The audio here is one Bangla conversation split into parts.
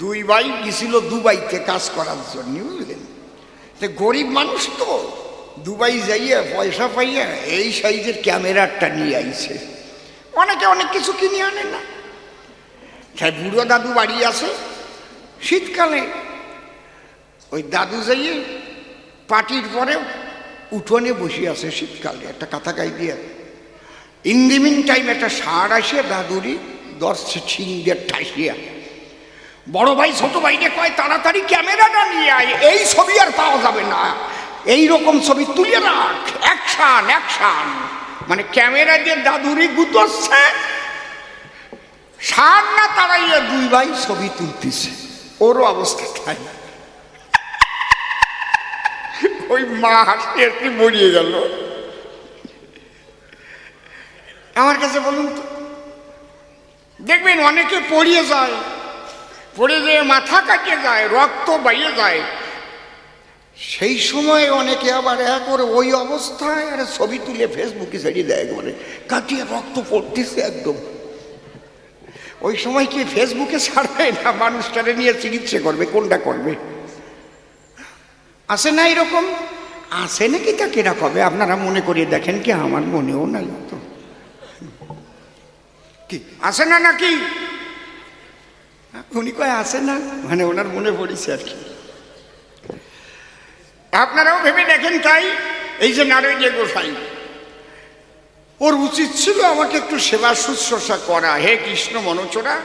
দুই ভাই গেছিল দুবাইতে কাজ করার জন্য, বুঝলেন? গরিব মানুষ তো, দুবাই যাইয়া পয়সা পাইয়া এই সাইজের ক্যামেরাটা নিয়ে আইছে। অনেকে অনেক কিছু কিনে আনে না। তাই বুড়ো দাদু বাড়ি আছে, শীতকালে ওই দাদু যাইয়ে পাটির পরে উঠোনে বসে আছে শীতকালে, একটা কাঁথা গাই দিয়ে। ইন দি মিন টাইম একটা ষাঁড় আসে দাদুরি দর্শে ছিং দিয়ে ঠাসিয়া। বড় ভাই ছোট ভাইকে কয় তাড়াতাড়ি ক্যামেরাটা নিয়ে আয়, এই ছবি আর পাওয়া যাবে না, এই রকম ছবি তুলে রাখ, অ্যাকশন অ্যাকশন। মানে ক্যামেরা দিয়ে দাদুরি গুতোচ্ছে, ষাঁড় না তাড়াইয়া দুই ভাই ছবি তুলতেছে। ওরও অবস্থা তাই। ওই মা হাসতে হাসতে মরিয়ে গেল। আমার কাছে বলুন তো, দেখবেন অনেকে পড়িয়ে যায়, পড়ে যেয়ে মাথা কাটিয়ে যায়, রক্ত বাইয়ে যায়। সেই সময় অনেকে আবার করে ওই অবস্থায় আর ছবি তুলে ফেসবুকে ছেড়ে দেয়, একবারে কাটিয়ে রক্ত পড়তেছে একদম। ওই সময় কি ফেসবুকে ছাড়বে না মানুষটারে নিয়ে চিকিৎসা করবে? কোনটা করবে? আছে না এরকম? আছে নাকি তা কেনা কবে আপনারা মনে করিয়ে দেখেন কি? আমার মনেও নাই তো। কি আছে না নাকি? উনি কয় আছে না, মানে ওনার মনে পড়েছে আর কি। আপনারাও ভেবে দেখেন তাই। এই যে নারায়ণ গোসাই, ওর উচিত ছিল আমাকে একটু সেবা শুশ্রূষা করা। হে কৃষ্ণ মনোচরা,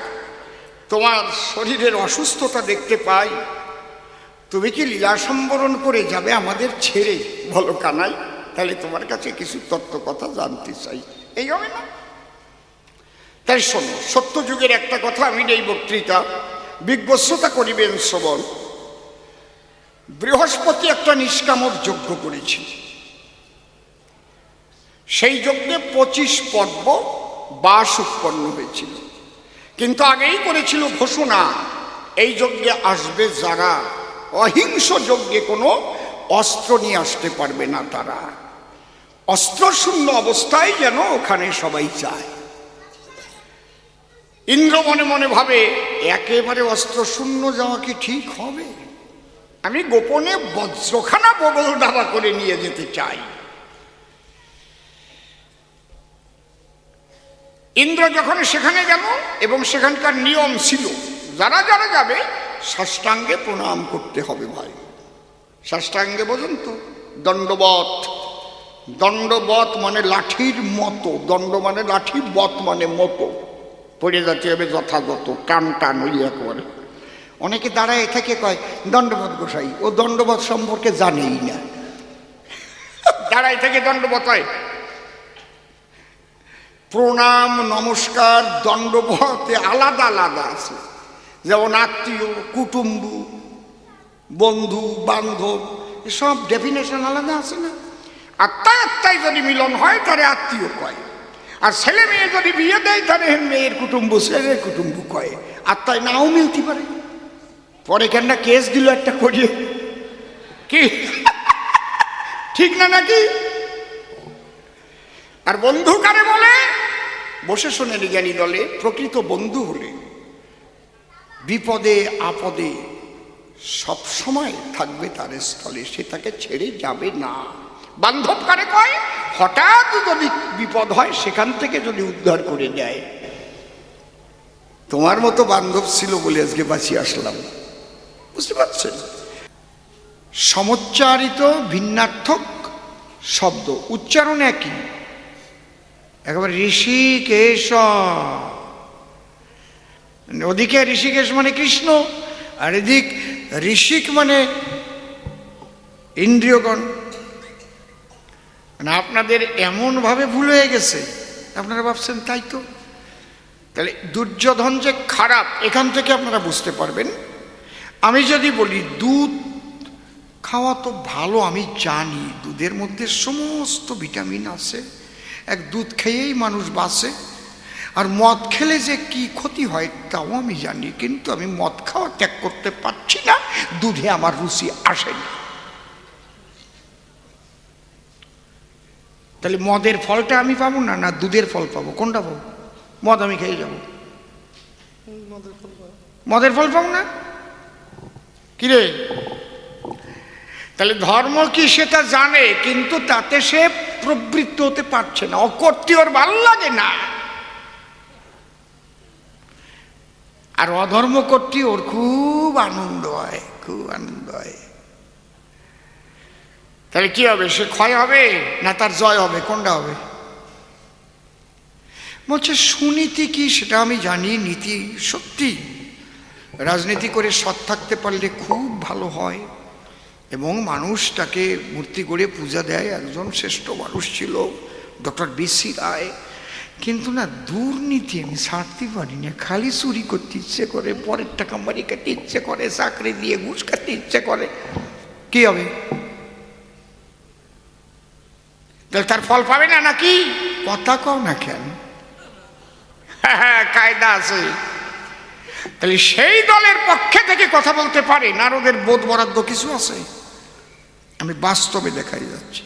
তোমার শরীরের অসুস্থতা দেখতে পাই, তুমি কি লীলা সম্বরণ করে যাবে আমাদের ছেড়ে? বলো কানাই, তাহলে তোমার কাছে কিছু তত্ত্ব কথা জানতে চাই। এই হবে না? তাই শোনো, সত্যযুগের একটা কথা আমি এই বক্তৃতা বিজ্ঞতা করিবেন শ্রবণ। বৃহস্পতি একটা নিষ্কামক যজ্ঞ করেছিল। সেই যজ্ঞে 25 পর্ব বাস উৎপন্ন হয়েছিল, কিন্তু আগেই করেছিল ঘোষণা, এই যজ্ঞে আসবে যারা অহিংস যজ্ঞে কোনো অস্ত্র নিয়ে আসতে পারবে না, তারা অস্ত্রশূন্য অবস্থায় যেন ওখানে সবাই যায়। ইন্দ্র মনে মনে ভাবে, একেবারে অস্ত্রশূন্য যাওয়া কি ঠিক হবে? আমি গোপনে বজ্রখানা বগল দাবা করে নিয়ে যেতে চাই। ইন্দ্র যখন সেখানে গেল, এবং সেখানকার নিয়ম ছিল যারা যারা যাবে সাষ্টাঙ্গে প্রণাম করতে হবে। ভাই সাষ্টাঙ্গে বোঝেন তো? দণ্ডবত। দণ্ডবত মানে লাঠির মতো, দণ্ড মানে লাঠি, বত মানে মতো, পড়ে যাচ্ছে হবে যথাযথ, টান টান হইয়া করে। অনেকে দাঁড়ায় থেকে কয় দণ্ডবত গোসাই, ও দণ্ডবত সম্পর্কে জানেই না। দাঁড়ায় থেকে দণ্ডবত হয়? প্রণাম নমস্কার দণ্ডবতে আলাদা আলাদা আছে। যেমন আত্মীয়, কুটুম্ব, বন্ধু বান্ধব, সব ডেফিনেশন আলাদা আছে না? আত্মায় আত্মায় যদি মিলন হয় তাহলে আত্মীয় কয়, আর ছেলে মেয়ে যদি বিয়ে দেয় তাহলে মেয়ের কুটুম্ব ছেলের কুটুম্ব কয়। আত্মায় নাও মিলতে পারে। পরে কেন কেস দিল একটা করিয়ে, কি ঠিক না নাকি? আর বন্ধু কারে বলে? বসে শোনেন জ্ঞানী দলে, প্রকৃত বন্ধু হলে বিপদে আপদে সব সময় থাকবে তার স্থলে, সে তাকে ছেড়ে যাবে না। বান্ধব কারে কয়? হঠাৎ যদি বিপদ হয় সেখান থেকে যদি উদ্ধার করে দেয়। তোমার মতো বান্ধব ছিল বলে আজকে বাঁচিয়ে আসলাম, বুঝতে পারছেন? সমুচ্চারিত ভিন্নার্থক শব্দ, উচ্চারণ একই। একেবারে ঋষিকেশ, ওদিকে ঋষিকেশ মানে কৃষ্ণ, আর এদিক ঋষিক মানে ইন্দ্রিয়গণ। মানে আপনাদের এমনভাবে ভুল হয়ে গেছে, আপনারা ভাবছেন তাই তো। তাহলে দুর্যোধন যে খারাপ, এখান থেকে আপনারা বুঝতে পারবেন। আমি যদি বলি দুধ খাওয়া তো ভালো, আমি জানি দুধের মধ্যে সমস্ত ভিটামিন আছে, এক দুধ খেয়েই মানুষ বাঁচে। আর মদ খেলে যে কি ক্ষতি হয় তাও আমি জানি, কিন্তু আমি মদ খাওয়া ত্যাগ করতে পারছি না, দুধে আমার রুচি আসেনি। তাহলে মদের ফলটা আমি পাবো না, না দুধের ফল পাবো? কোনটা পাবো? মদ আমি খেয়ে যাবো, মদের ফল পাবো। মদের ফল পাও না? কিরে, তাহলে ধর্ম কি সেটা জানে, কিন্তু তাতে সে প্রবৃত্ত হতে পারছে না, অকর্তি ওর ভালো লাগে না। আর অধর্ম করতে ওর খুব আনন্দ হয়, খুব আনন্দ হয়। তাহলে কি হবে, সে ক্ষয় হবে না তার জয় হবে, কোনটা হবে? বলছে সুনীতি কি সেটা আমি জানি, নীতি সত্যি রাজনীতি করে সৎ থাকতে পারলে খুব ভালো হয়, এবং মানুষ তাকে মূর্তি করে পূজা দেয়। একজন শ্রেষ্ঠ মানুষ ছিল ডক্টর বি.সি. রায়, কিন্তু না দুর্নীতি আমি ছাড়তে পারি না, খালি চুরি করতে ইচ্ছে করে, পরের টাকা মারি কাটতে ইচ্ছে করে, চাকরি দিয়ে ঘুষ কাটতে ইচ্ছে করে। কি হবে? তাহলে তার ফল পাবে না নাকি? কথা কও না কেন? হ্যাঁ, কায়দা আছে। তাহলে সেই দলের পক্ষে থেকে কথা বলতে পারে, নারদের বোধ বরাদ্দ কিছু আছে, আমি বাস্তবে দেখাই যাচ্ছি।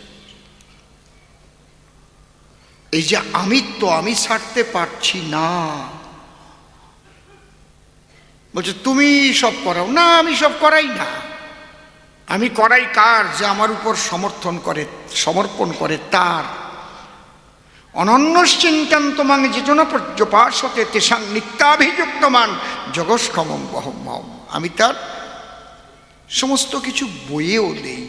এই যে আমিত্ব, আমি ছাড়তে পারছি না, বলছে তুমি সব করাও না, আমি সব করাই না। আমি করাই কার? যে আমার উপর সমর্পণ করে তার। অনন্যশ্চিন্তান্তমাং যেজন পর্যপাসতে তেষাং নিত্যাভিযুক্তমান জগৎক্ষমং বহম। আমি তার সমস্ত কিছু বইয়েও দেই,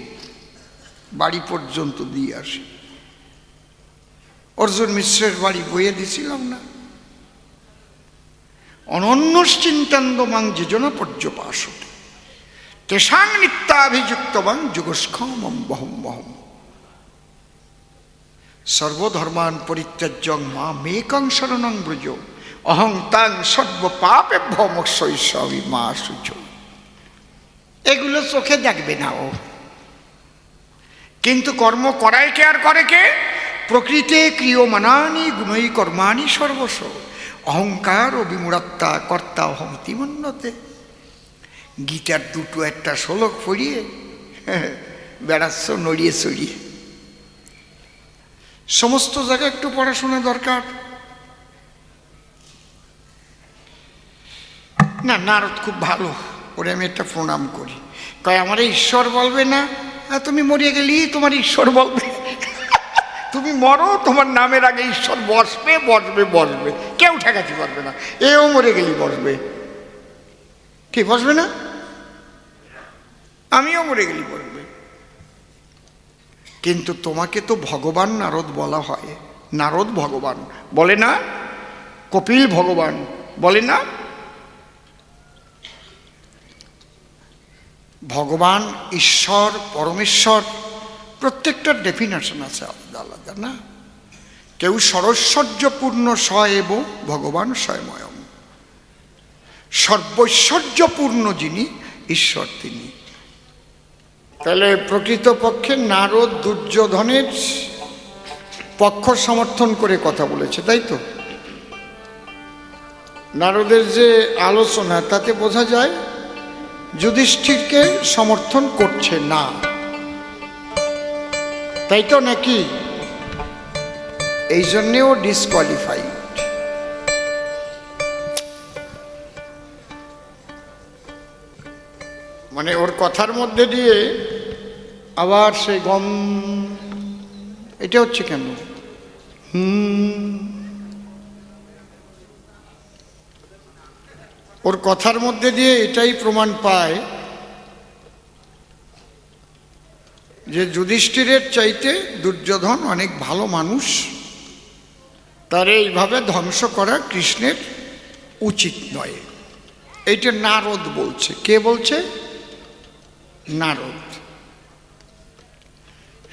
বাড়ি পর্যন্ত দিয়ে আসি। অর্জুন মিশ্রের বাড়ি বইয়ে দিছিলাম না? অনন্যশ্চিন্তান্তমাং যেজন পর্যপাসতে তেষাং নিত্যাভিযুক্তমাং জগৎক্ষমং বহম। সর্বধর্মান পরিত্যাজ্যং মামেকং শরণং ব্রজ অহং তাং সর্বপাপেভ্যো মোক্ষয়িষ্যামি মা শুচো। এগুলো চোখে দেখবে না ও, কিন্তু কর্ম করায় কে? আর করে কে? প্রকৃতে ক্রিয়মানানি গুণৈ কর্মাণি সর্বস্ব অহংকার ও বিমূঢ়াত্মা কর্তা অহংতি মন্যতে। গীতার দুটো একটা শ্লোক পড়িয়ে বেড়াচ্ছ নড়িয়ে চড়িয়ে। সমস্ত জায়গায় একটু পড়াশোনা দরকার। না, নারদ খুব ভালো, ওরে আমি একটা প্রণাম করি। কয় আমার ঈশ্বর বলবে না? তুমি মরিয়ে গেলি তোমার ঈশ্বর বলবে? তুমি মরো, তোমার নামের আগে ঈশ্বর বসবে বসবে বসবে, কেউ ঠেকাতে পারবে না। এও মরে গেলি বসবে, কি বসবে না? আমিও মরে গেলি বসবে। কিন্তু তোমাকে তো ভগবান নারদ বলা হয়, নারদ ভগবান বলে না? কপিল ভগবান বলে না? ভগবান, ঈশ্বর, পরমেশ্বর প্রত্যেকটার ডেফিনেশন আছে আলাদা আলাদা না? কেউ সরৈশ্বর্যপূর্ণ স এব ভগবান স্বয়ময়ম, সর্বৈশ্বর্যপূর্ণ যিনি ঈশ্বর তিনি। তাহলে প্রকৃতপক্ষে নারদ দুর্যোধনের পক্ষ সমর্থন করে কথা বলেছে, তাই তো? নারদের যে আলোচনা তাতে বোঝা যায় যুধিষ্ঠিরকে সমর্থন করছে না, তাই তো নাকি? এই জন্যেও ডিসকোয়ালিফাইড। মানে ওর কথার মধ্যে দিয়ে আবার সেই গম, এটা হচ্ছে কেন? ওর কথার মধ্যে দিয়ে এটাই প্রমাণ পায় যে যুধিষ্ঠিরের চাইতে দুর্যোধন অনেক ভালো মানুষ, তার এইভাবে ধ্বংস করা কৃষ্ণের উচিত নয়। এইটা নারদ বলছে। কে বলছে? নারদ।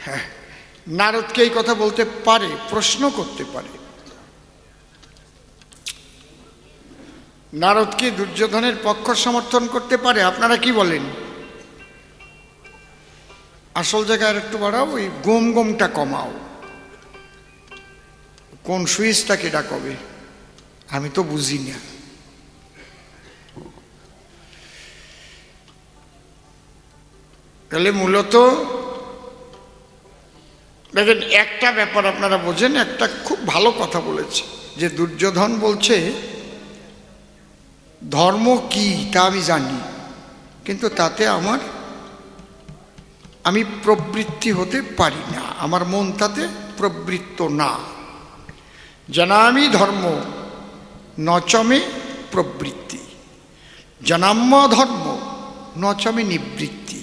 হ্যাঁ, নারদকে এই কথা বলতে পারে, প্রশ্ন করতে পারে। নারদ কি দুর্যোধনের পক্ষ সমর্থন করতে পারে? আপনারা কি বলেন? আসল জায়গায় আর একটু বাড়াও, ওই গম গমটা কমাও। কোন সুইচটাকে ডাকবে আমি তো বুঝি না। তাহলে মূলত দেখেন, একটা ব্যাপার আপনারা বোঝেন, একটা খুব ভালো কথা বলেছে যে দুর্যোধন বলছে ধর্ম কি তা আমি জানি, কিন্তু তাতে আমি প্রবৃত্তি হতে পারি না, আমার মন তাতে প্রবৃত্ত না। জানামি ধর্ম নচমে প্রবৃত্তি, জানাম্য ধর্ম নচমে নিবৃত্তি।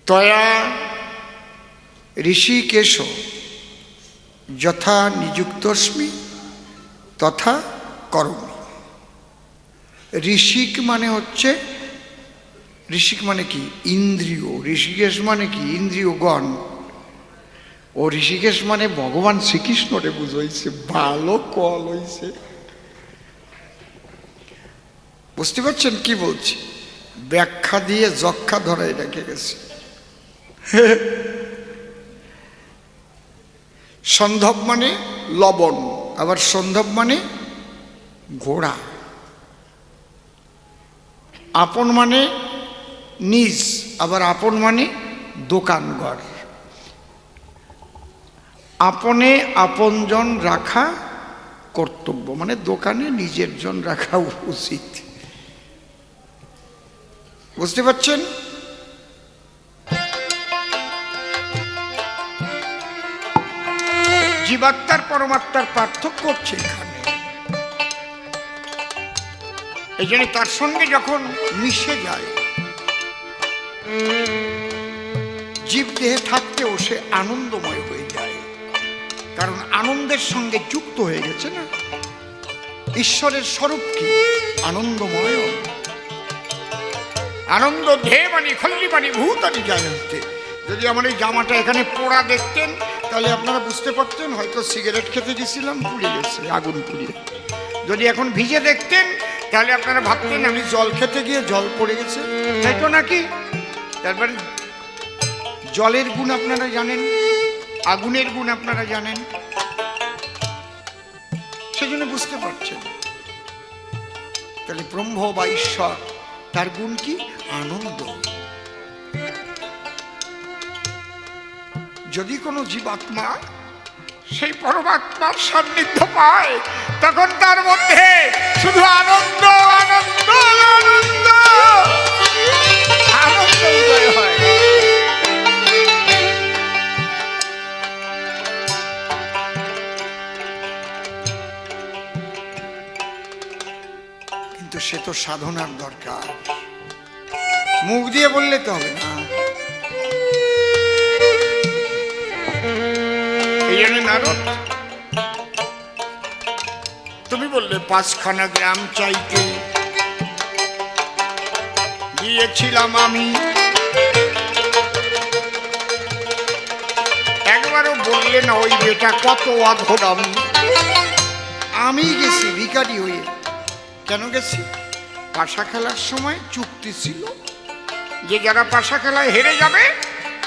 তয়া ঋষিকেশ যথা নিযুক্তস্মি তথা করমি। ঋষিক মানে হচ্ছে, ঋষিক মানে কি? ইন্দ্রিয়। ঋষিকেশ মানে কি? ইন্দ্রিয়গণ। ও ঋষিকেশ মানে ভগবান শ্রীকৃষ্ণরে বুঝাইছে, ভালো কল হইছে। বুঝতে পারছেন কি বলছি? ব্যাখ্যা দিয়ে যক্ষা ধরাই রেখে গেছে। সন্ধব মানে লবণ, আবার সন্ধব মানে ঘোড়া। আপন মানে নিজ, আবার আপন মানে দোকানঘর। আপনে আপনজন রাখা কর্তব্য, মানে দোকানে নিজের জন রাখা উচিত। বুঝতে পারছেন? জীবাত্মার পরমাত্মার পার্থক্য হচ্ছে এখানে। এই জন্য তার সঙ্গে যখন মিশে যায়, জীব দেহে থাকতেও সে আনন্দময় হয়ে যায়, কারণ আনন্দের সঙ্গে যুক্ত হয়ে গেছে না। ঈশ্বরের স্বরূপ কি? আনন্দময়। আনন্দ ধে মানে খল্লি মানে ভূতানি জায়ন্তে। যদি আমার এই জামাটা এখানে পোড়া দেখতেন তাহলে আপনারা বুঝতে পারতেন হয়তো সিগারেট খেতে গেছিলাম, পুড়ে গেছে, আগুন পুড়িয়ে। যদি এখন ভিজে দেখতেন তাহলে আপনারা ভাবতেন আমি জল খেতে গিয়ে জল পড়ে গেছে, তাই তো নাকি? তারপরে জলের গুণ আপনারা জানেন, আগুনের গুণ আপনারা জানেন, সেজন্য বুঝতে পারছেন। তাহলে ব্রহ্ম বা ঈশ্বর, তার গুণ কি? আনন্দ। যদি কোনো জীবাত্মা সেই পরমাত্মার সান্নিধ্য পায়, তখন তার মধ্যে শুধু আনন্দ আনন্দ আনন্দ আনন্দ উদয় হয়। কিন্তু সে তো সাধনার দরকার, মুখ দিয়ে বললে তো হবে না। এই জন্য নারদ, তুমি বললে 5খানা গ্রাম চাইতে গিয়েছিলাম আমি, একবারও বললে না ওই বেটা কত অধরামি। আমি গেছি ভিখারি হয়ে। কেন গেছি? পাশা খেলার সময় চুক্তি ছিল যে যারা পাশা খেলায় হেরে যাবে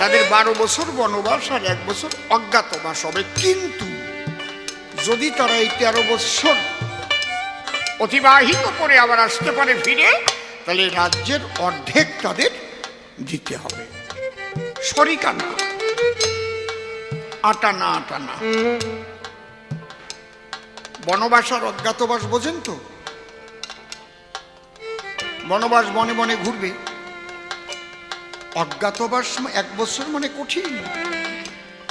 তাদের 12 বছর বনবাস আর 1 বছর অজ্ঞাতবাস হবে। কিন্তু যদি তারা এই 13 বছর অতিবাহিত করে আবার আসতে পারে ফিরে, তাহলে রাজ্যের অর্ধেক তাদের দিতে হবে। শরিকানা, আটানা আটানা। বনবাস আর অজ্ঞাতবাস বোঝেন তো? বনবাস বনে বনে ঘুরবে, অজ্ঞাতবাস 1 বছর মানে কঠিন।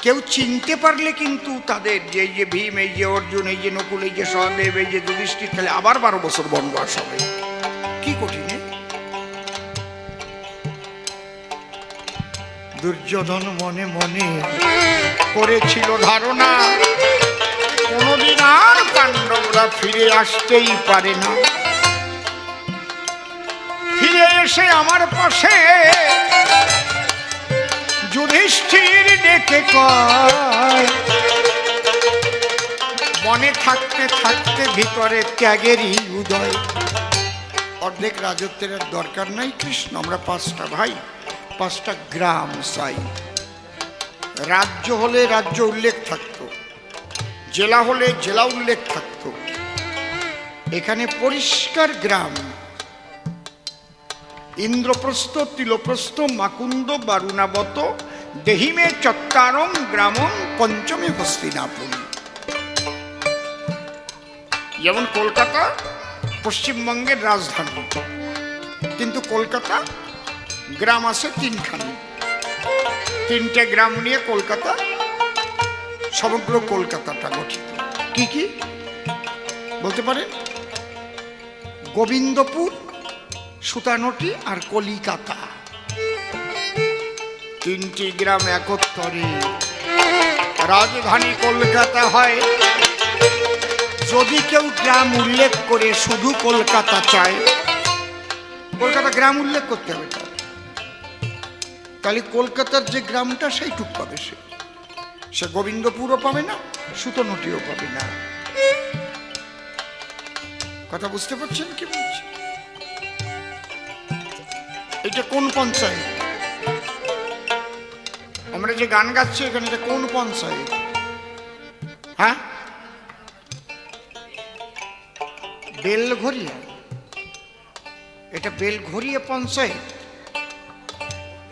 কেউ চিনতে পারলে কিন্তু তাদের যে এই যে ভীম, এই যে অর্জুন, এই যে নকুল, এই যে সহদেব, এই যে যুধিষ্ঠির, তাহলে আবার 12 বছর বনবাস হবে। কি কঠিন! দুর্যোধন মনে মনে করেছিল ধারণা, কোনদিন আর পাণ্ডবরা ফিরে আসতেই পারে না। ফিরে এসে আমার পাশে যুধিষ্ঠির ডেকে কয়, মনে থাকতে থাকতে ভিতরে ত্যাগেরই উদয়। অর্ধেক রাজত্বের দরকার নাই কৃষ্ণ, আমরা 5টা ভাই, 5টা গ্রাম চাই। রাজ্য হলে রাজ্য উল্লেখ থাকতো, জেলা হলে জেলা উল্লেখ থাকতো। এখানে পরিষ্কার গ্রাম। ইন্দ্রপ্রস্থ, তিলপ্রস্থ, মাকুন্দ, বারুণাবত, দেহিমে চত্তারং গ্রামং পঞ্চমে হস্তিনাপুর। যেমন কলকাতা পশ্চিমবঙ্গের রাজধানী, কিন্তু কলকাতা গ্রাম আছে তিনখানি। তিনটে গ্রাম নিয়ে কলকাতা, সমগ্র কলকাতাটা গঠিত। কি কি বলতে পারেন? গোবিন্দপুর, সুতানটি আর কলিকাতা, তিনটি গ্রাম একত্তরে রাজধানী কলকাতা হয়। যদি কেউ গ্রাম উল্লেখ করে শুধু কলকাতা চায়, কলকাতা গ্রাম উল্লেখ করতে হবে তার, তাহলে কলকাতার যে গ্রামটা সেইটুক পাবে সে গোবিন্দপুরও পাবে না, সুতনটিও পাবে না। কথা বুঝতে পারছেন কি বলছি? এটা কোন পঞ্চায়েত? আমরা যে গান গাচ্ছি এখানে, এটা কোন পঞ্চায়েত? হ্যাঁ, বেলঘরিয়া। এটা বেলঘরিয়া পঞ্চায়েত।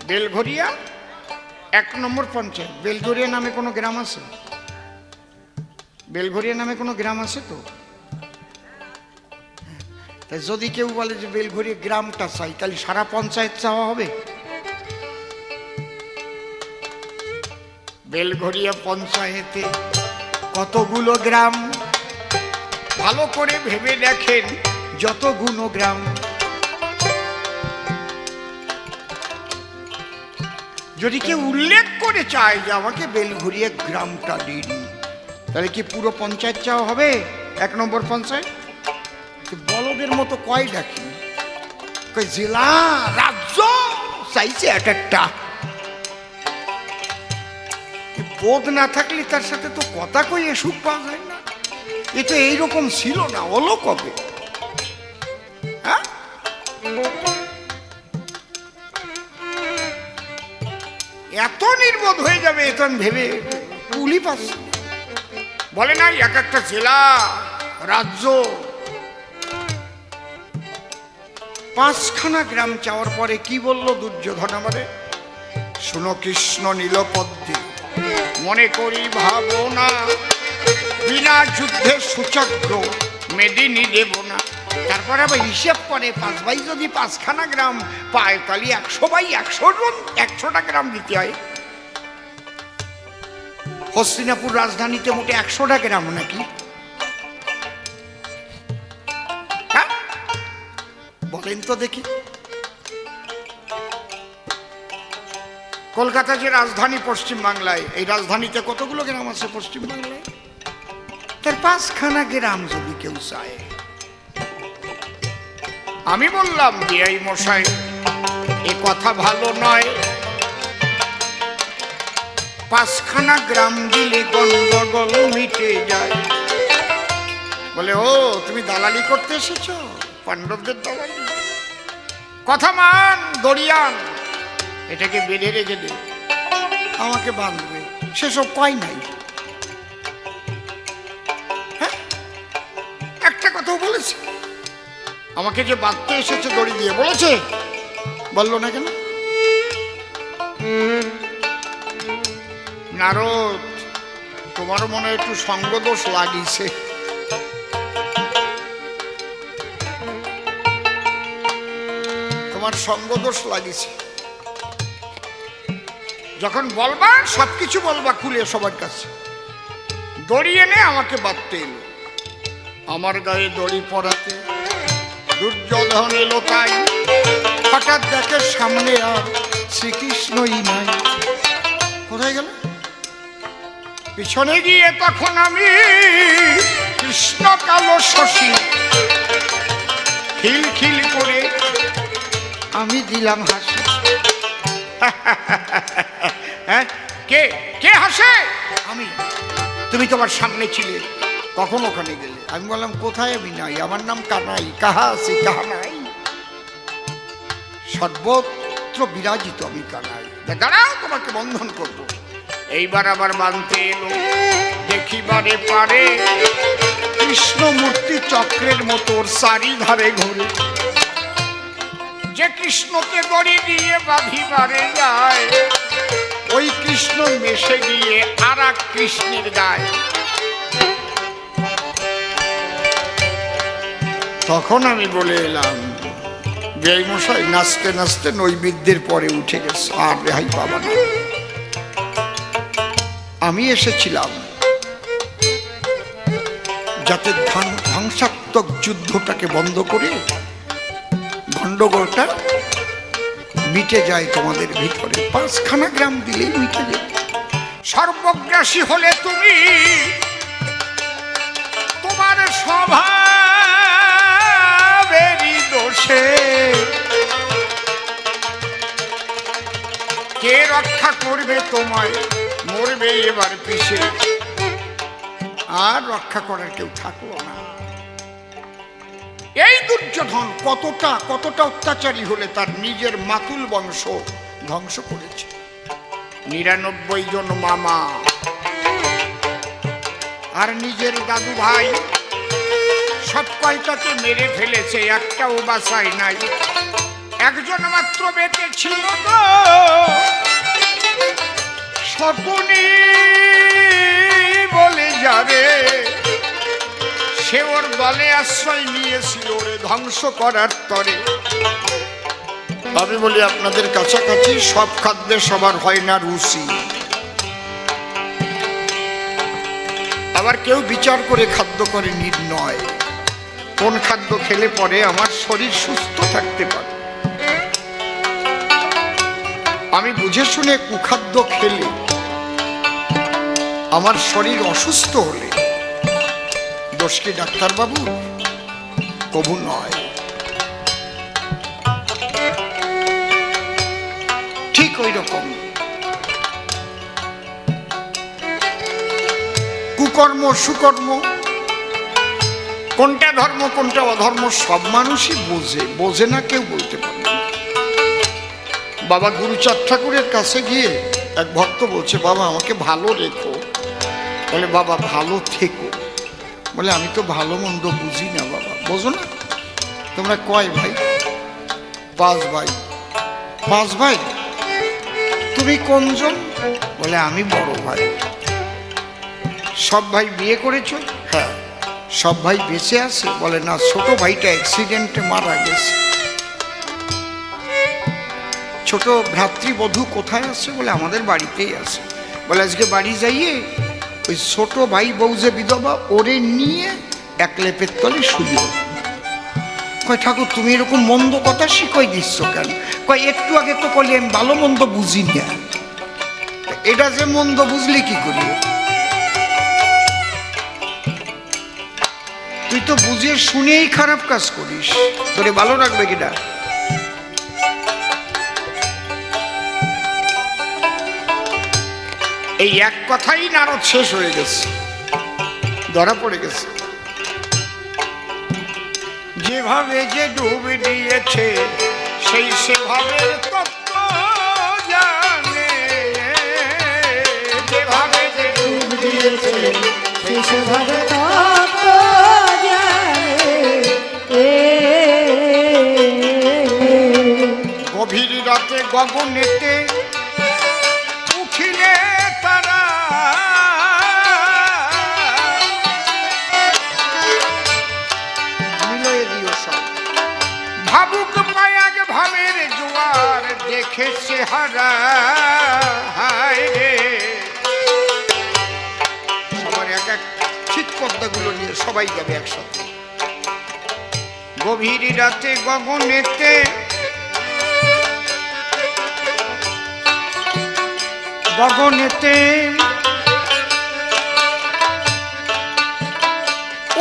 বেলঘরিয়া 1 নম্বর পঞ্চায়েত। বেলঘরিয়া নামে কোনো গ্রাম আছে? বেলঘরিয়া নামে কোনো গ্রাম আছে তো? তাই যদি কেউ বলে যে বেলঘরিয়া গ্রামটা চাই, তাহলে সারা পঞ্চায়েত চাওয়া হবে? বেলঘরিয়া পঞ্চায়েতে কতগুলো গ্রাম? ভালো করে ভেবে দেখেন, যতগুলো গ্রাম। যদি কেউ উল্লেখ করে চায় যে আমাকে বেলঘরিয়া গ্রামটা দিন, তাহলে কি পুরো পঞ্চায়েত চাওয়া হবে? 1 নম্বর পঞ্চায়েত। বলদের মতো কয় ডাকি, জেলা রাজ্য চাইছে এক একটা। বোধ না থাকলে তার সাথে তো কথা কইয়ে সুখ পাওয়া যায় না। এ তো এইরকম ছিল না, হলো কবে? হ্যাঁ, এত নির্বোধ হয়ে যাবে এত ভেবে কুলি পাচ্ছে। বলে না এক একটা জেলা রাজ্য। 5খানা গ্রাম চাওয়ার পরে কি বলল দুর্যোধন আমারে? শুনো কৃষ্ণ নীলপদ্মে, মনে করি ভাবনা, বিনা যুদ্ধে সুচক্র মেদিনী দেব না। তারপরে আবার হিসেব করে 5 ভাই যদি 5খানা গ্রাম পায়, তাহলে 100 বাই 100টা গ্রাম দিতে হয়। হস্তিনাপুর রাজধানীতে মোটে 100টা গ্রাম নাকি? হ্যাঁ, বলেন তো দেখি। কলকাতা যে রাজধানী পশ্চিমবাংলায়, এই রাজধানীতে কতগুলো গ্রাম আছে পশ্চিমবাংলায়? তার 5খানা গ্রাম যদি কেউ চায়। আমি বললাম বিআই মশাই, এ কথা ভালো নয়। 5খানা গ্রাম দিলে গন্ডগোল মিটে যায়। বলে, ও তুমি দালালি করতে এসেছ? পাণ্ডবদের দালালি? কথা মান, দড়িয়ান, এটাকে বেঁধে রেখে দে, আমাকে বাঁধবে। সেসব কয় নাই। হ্যাঁ, একটা কথাও বলেছে? আমাকে যে বাঁধতে এসেছে দড়ি দিয়ে, বলেছে? বললো না কেন? নারদ, তোমার মনে একটু সঙ্গদোষ লাগিয়েছে। তোমার সঙ্গদোষ লাগিয়েছে। যখন বলবা সবকিছু বলবা খুলে সবার কাছে। দড়ি এনে আমাকে বাঁধতে এলো, আমার গায়ে দড়ি পরাতে। দুর্যোধন এলো তাই, হঠাৎ দেখে সামনে আর শ্রীকৃষ্ণই নাই। কোথায় গেল? পিছনে গিয়ে তখন আমি কৃষ্ণ কালো শশী খিলখিল করে আমি দিলাম হাসি। হ্যাঁ, কে কে হাসে? আমি। তুমি তোমার সামনে ছিলে, কখন ওখানে গেলে? আমি বললাম কোথায়? আমি নাই, আমার নাম কানাই। কাহা আছি কাহা নাই, সর্বত্র বিরাজিত আমি কানাই। দাঁড়াও, তোমাকে বন্ধন করব। এইবার আবার বাঁধতে এলো, দেখিবারে পারে কৃষ্ণমূর্তি চক্রের মতো চারিধারে ঘুরে। যে কৃষ্ণকে দড়ি দিয়ে বাঁধিবারে যায়, ওই কৃষ্ণ মেশে গিয়ে আর এক কৃষ্ণের গায়ে। তখন আমি বলে এলাম, বেয়াই মশাই নাচতে নাচতে নৈবেদ্যের পরে উঠে গেছে, আর রেহাই পাবা না। আমি এসেছিলাম যাতে ধ্বংসাত্মক যুদ্ধটাকে বন্ধ করে গন্ডগোলটা মিটে যায় তোমাদের ভিতরে। 5খানা গ্রাম দিলেই মিটে যায়। সর্বগ্রাসী হলে তুমি তোমার স্বভাবেরই দোষে, কে রক্ষা করবে তোমায়? মরবে এবার পিছে, আর রক্ষা করার কেউ থাকলো না। এই দুর্যোধন কতটা অত্যাচারী হলে তার নিজের মাতুল বংশ ধ্বংস করেছে। 99 জন মামা আর নিজের দাদু ভাই সব কয়টাকে মেরে ফেলেছে, একটাও বাঁচায় নাই। একজন মাত্র বেঁচে ছিল তো, শকুনি বলে যাবে, সে ওর দলে আশ্রয় নিয়েছিল ওরে ধ্বংস করার তরে। আমি বলি আপনাদের কাছাকাছি সব খাদ্যে সবার হয় না রুচি। আবার কেউ বিচার করে খাদ্য করে নির্ণয়, কোন খাদ্য খেলে পরে আমার শরীর সুস্থ থাকতে পারে। আমি বুঝে শুনে কুখাদ্য খেলে আমার শরীর অসুস্থ হলে দোষ কি ডাক্তারবাবু? কবু নয়। ঠিক ওই রকম কুকর্ম সুকর্ম, কোনটা ধর্ম কোনটা অধর্ম সব মানুষই বোঝে না, কেউ বলতে পারে না। বাবা গুরুচাঁদ ঠাকুরের কাছে গিয়ে এক ভক্ত বলছে, বাবা আমাকে ভালো রেখো। বলে, বাবা ভালো থেকো। বলে, আমি তো ভালো মন্দ বুঝি না বাবা। বোঝো না? তোমরা কয় ভাই? 5 ভাই। 5 ভাই? তুমি কোনজন? বলে, আমি বড় ভাই। সব ভাই বিয়ে করেছো? হ্যাঁ। সব ভাই বেঁচে আছে? বলে, না, ছোট ভাইটা অ্যাক্সিডেন্টে মারা গেছে। ছোট ভ্রাতৃবধূ কোথায় আছে? বলে, আমাদের বাড়িতেই আছে। বলে, আজকে বাড়ি যাইয়ে ওই ছোট ভাই বউ যে বিধবা, ওরে নিয়ে এক লেপের তলে শুইও। কয়, ঠাকুর তুমি এরকম মন্দ কথা শিখাই দিচ্ছ কেন? কয়, একটু আগে তো কলি আমি ভালো মন্দ বুঝি না, এটা যে মন্দ বুঝলি কি করি? তুই তো বুঝে শুনেই খারাপ কাজ করিস, তোরে ভালো রাখবে কিনা? এই এক কথাই নারদ শেষ হয়ে গেছে, ধরা পড়ে গেছে। যেভাবে যে ডুব দিয়েছে সেই সেভাবে তত্ত্ব জানে, যেভাবে যে ডুব দিয়েছে সেই সেভাবে তত্ত্ব জানে। গভীর রাতে গগনেতে উঠিলে তারা, মিলিয়ে দিও সব। ভাবুক পায়াগ ভাবের জোয়ার দেখে চেহারা, হায় রে। সবার এক এক ঠিক পদ্মাগুলো নিয়ে সবাই যাবে একসাথে। গভীর রাতে গগনেতে গগনেতে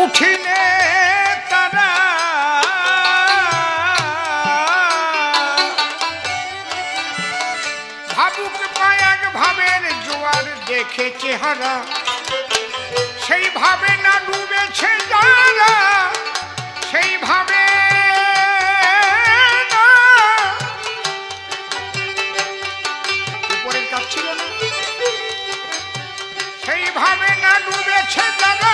উঠিলে তারা, ভাবুক পায়াগ ভাবের জোয়ার দেখে চেহারা, সেইভাবে না ডুবেছে যারা, সেইভাবে উপরের কাজ ছিল না, সেইভাবে না ডুবেছে যারা,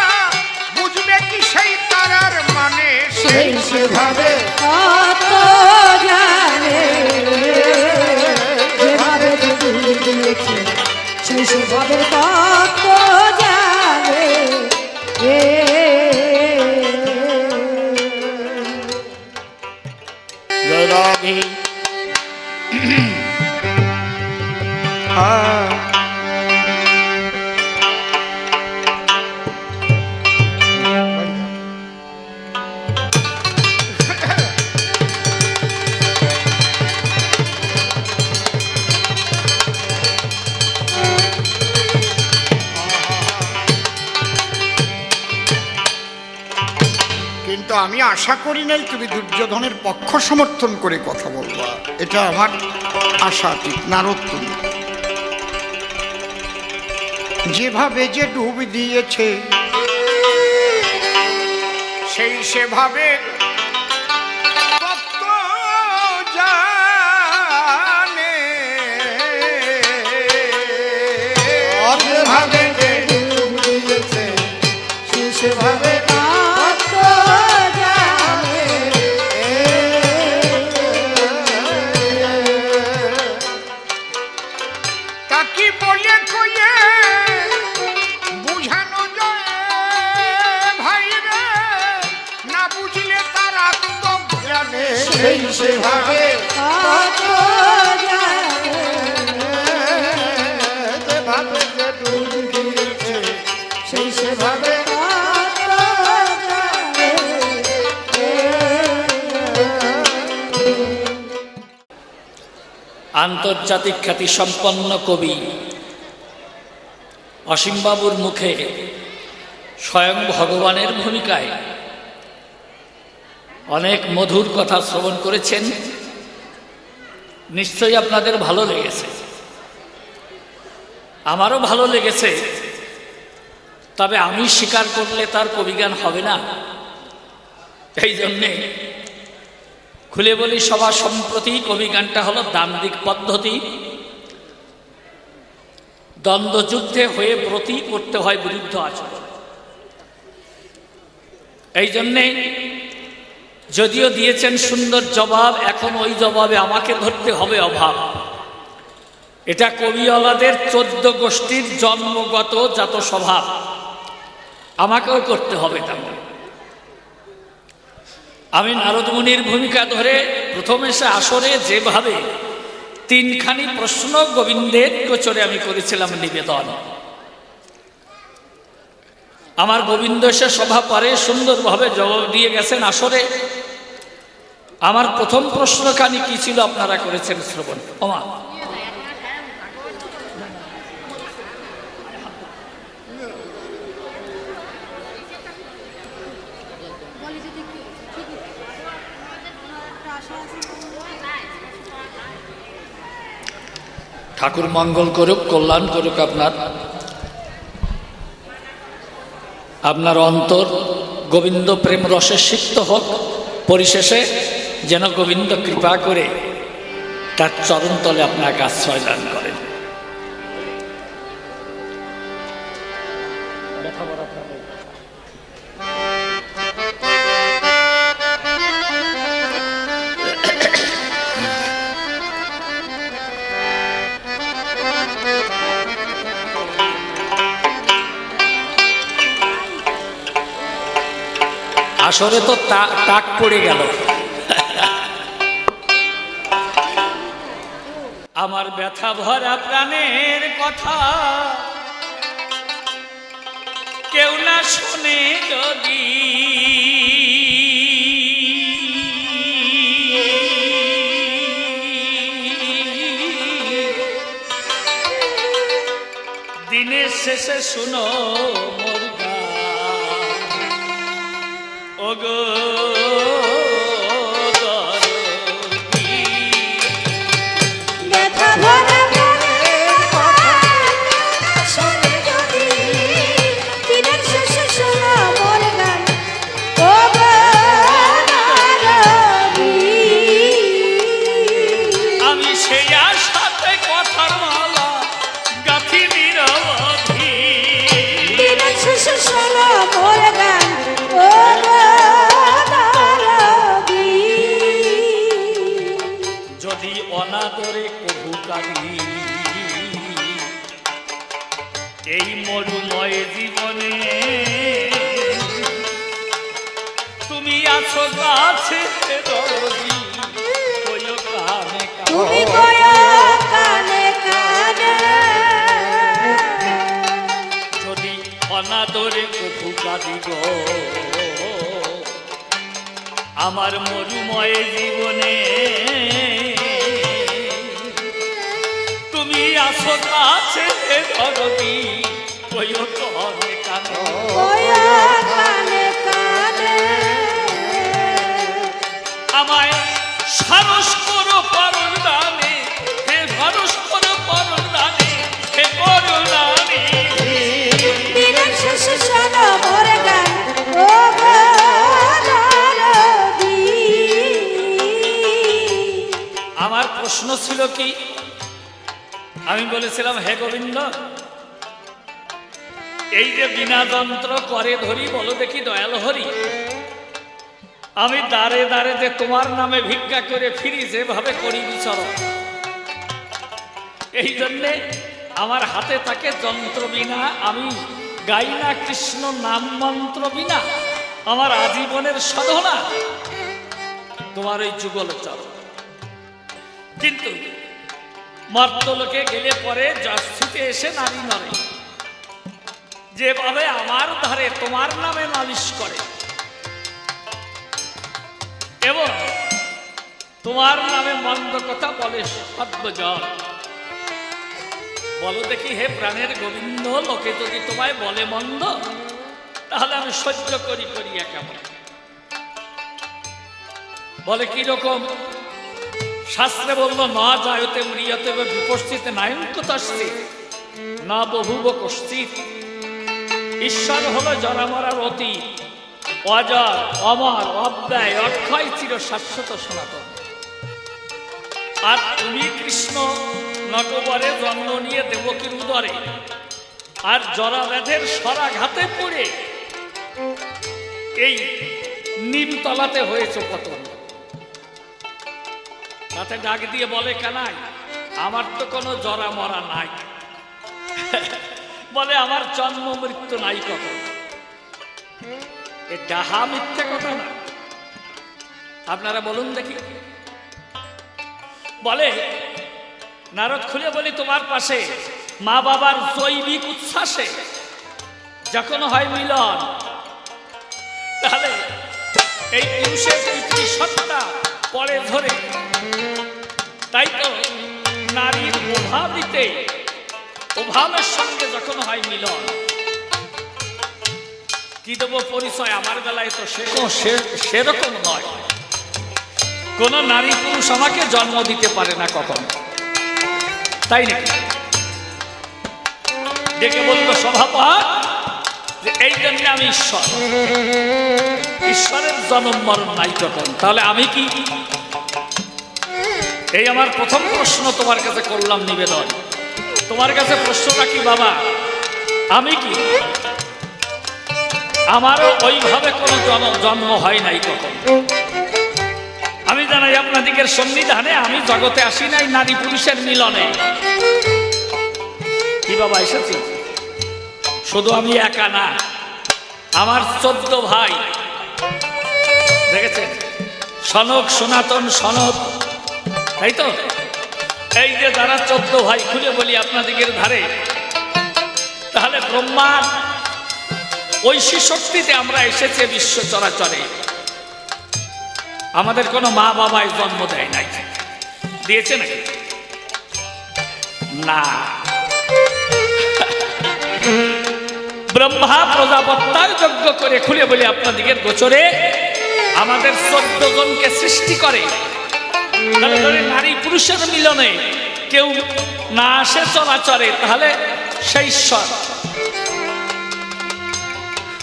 বুঝবে কি সেই তারার মানে, সেই সেভাবে তত্ত্ব জানে। যেভাবে ডুবে দিয়েছে সেই সেভাবে তত্ত্ব জানে। রাধে। কিন্তু আমি আশা করি নাই তুমি দুর্যোধনের পক্ষ সমর্থন করে কথা বলবা, এটা আমার আশা ঠিক। নারদ তুমি যেভাবে যে ডুব দিয়েছে সেই সেভাবে তত্ত্ব জানে, যেভাবে যে ডুব দিয়েছে সেভাবে তাকি বলে কয়ে বুঝানো যায় ভাই রে, না বুঝলে তারা তো জানে সেই সেভাবে যেভাবে যে ডুব দিয়েছে সেই সেভাবে আন্তর্জাতিক খ্যাতি সম্পন্ন কবি অসীমবাবুর মুখে স্বয়ং ভগবানের ভূমিকায় অনেক মধুর কথা শ্রবণ করেছেন। নিশ্চয়ই আপনাদের ভালো লেগেছে, আমারও ভালো লেগেছে। তবে আমি স্বীকার করলে তার কবিগান হবে না, এই জন্যে খুলে বলি সভা সম্প্রতি কবিগানটা হলো দান্দিক পদ্ধতি। দ্বন্দ্বযুদ্ধে হয়ে ব্রতী করতে হয় বিরুদ্ধ আচরণ। এই জন্যে যদিও দিয়েছেন সুন্দর জবাব, এখন ওই জবাবে আমাকে ধরতে হবে অভাব। এটা কবিওয়ালাদের 14 গোষ্ঠীর জন্মগত জাত স্বভাব, আমাকেও করতে হবে তেমন। আমি নারদমুনির ভূমিকা ধরে প্রথম এসে আসরে যেভাবে 3খানি প্রশ্ন গোবিন্দের গোচরে আমি করেছিলাম নিবেদন, আমার গোবিন্দ এসে সভা পরে সুন্দরভাবে জবাব দিয়ে গেছেন আসরে। আমার প্রথম প্রশ্নখানি কি ছিল আপনারা করেছেন শ্রবণ। ওমা ঠাকুর মঙ্গল করুক, কল্যাণ করুক আপনার অন্তর গোবিন্দ প্রেম রসে সিক্ত হোক। পরিশেষে যেন গোবিন্দ কৃপা করে তার চরণতলে আপনাকে আশ্রয় দান করেন। আসরে তো টাক পড়ে গেল। আমার ব্যথা ভরা প্রাণের কথা কেউ না শোনে যদি, দিনের শেষে শুনো মোর গান ওগো অনাদরে কবু কাঁদি এই মরুময় জীবনে, তুমি আছো কাছে দিব আমার মরুময় জীবনে তুমি আসো কাছে জগতি কইও কানে কানে কানে কানে আমায় সারস করো করুণানে হে সারস করো করুণানে হে করুণানে দিনের শেষে শোনো মোর গান ও গো নারদী। আমার প্রশ্ন ছিল কি আমি বলেছিলাম হে গোবিন্দ এই যে বিনা যন্ত্র করে ধরি বলো দেখি দয়াল হরি আমি দাঁড়ে দাঁড়ে যে তোমার নামে ভিক্ষা করে ফিরি যেভাবে করি বিচরণ এই জন্যে আমার হাতে থাকে যন্ত্র বিনা আমি গাই না কৃষ্ণ নাম মন্ত্র বিনা আমার আজীবনের সাধনা তোমার ওই যুগল চরণ। কিন্তু মর্তলোকে গেলে পরে যশুতে এসে নারী নরে যেভাবে আমার ধারে তোমার নামে নালিশ করে এবং তোমার নামে মন্দ কথা বলে সর্বজন বলো দেখি হে প্রাণের গোবিন্দ লোকে যদি তোমায় বলে মন্দ তাহলে আমি সহ্য করি করিয়া কেমন বলে কিরকম শাস্ত্রে বললো না যায়তে মৃয়তে বিপস্থিতে নায়ঙ্কতাস্তি না বহুব কষ্টিত ঈশ্বর হলো জরামরার অতি অজর অমর অব্যয় অক্ষয় চির শাশ্বত সনাতন আর তুমি কৃষ্ণ নটবরে জন্ম নিয়ে দেবকীর উদরে আর জরাব্যাধের সরাঘাতে পড়ে এই নিমতলাতে হয়েছে পতন তাতে ডাক দিয়ে বলে কানাই আমার তো কোনো জরা মরা নাই বলে আমার জন্ম মৃত্যু নাই কখন এ ডাহা মিথ্যে কথা না আপনারা বলুন দেখি বলে নারদ খুলে বলি তোমার পাশে মা বাবার জৈবিক উচ্ছ্বাসে যখন হয় মিলন তাহলে এই পুরুষের পৃথিবী সত্তা পরে ধরে তাই তো নারীর অভাবিতে অভাবের সঙ্গে যখন হয় মিলন কি দেব পরিচয় আমার বেলায় তো সেরকম নয় কোন নারী পুরুষ আমাকে জন্ম দিতে পারে না কখন তাই নাকি ডেকে বললো সভাপতি যে এই জন্য আমি ঈশ্বর ঈশ্বরের জন্ম মরণ নাই কখন তাহলে আমি কি এই আমার প্রথম প্রশ্ন তোমার কাছে করলাম নিবেদন তোমার কাছে প্রশ্ন রাখি বাবা আমি কি আমারও ওইভাবে কোনো জন্ম হয় নাই কখন আমি জানাই আপনাদিকের সন্নিধানে আমি জগতে আসি নাই নারী পুরুষের মিলনে কি বাবা এসেছি শুধু আমি একা না আমার 14 ভাই দেখেছেন সনক সনাতন সনদ তাই তো এই যে যারা 14 ভাই খুলে বলি আপনাদিকের ধারে তাহলে ব্রহ্মার ঐশী শক্তিতে আমরা এসেছে বিশ্ব চরাচরে আমাদের কোনো মা বাবাই জন্ম দেয় নাই দিয়েছে নাকি না ব্রহ্মা প্রজাপত্যার যজ্ঞ করে খুলে বলি আপনাদিকের গোচরে আমাদের 14 জনকে সৃষ্টি করে তাহলে নারী পুরুষের মিলনে কেউ না আসে চরাচরে তাহলে সেই ঈশ্বর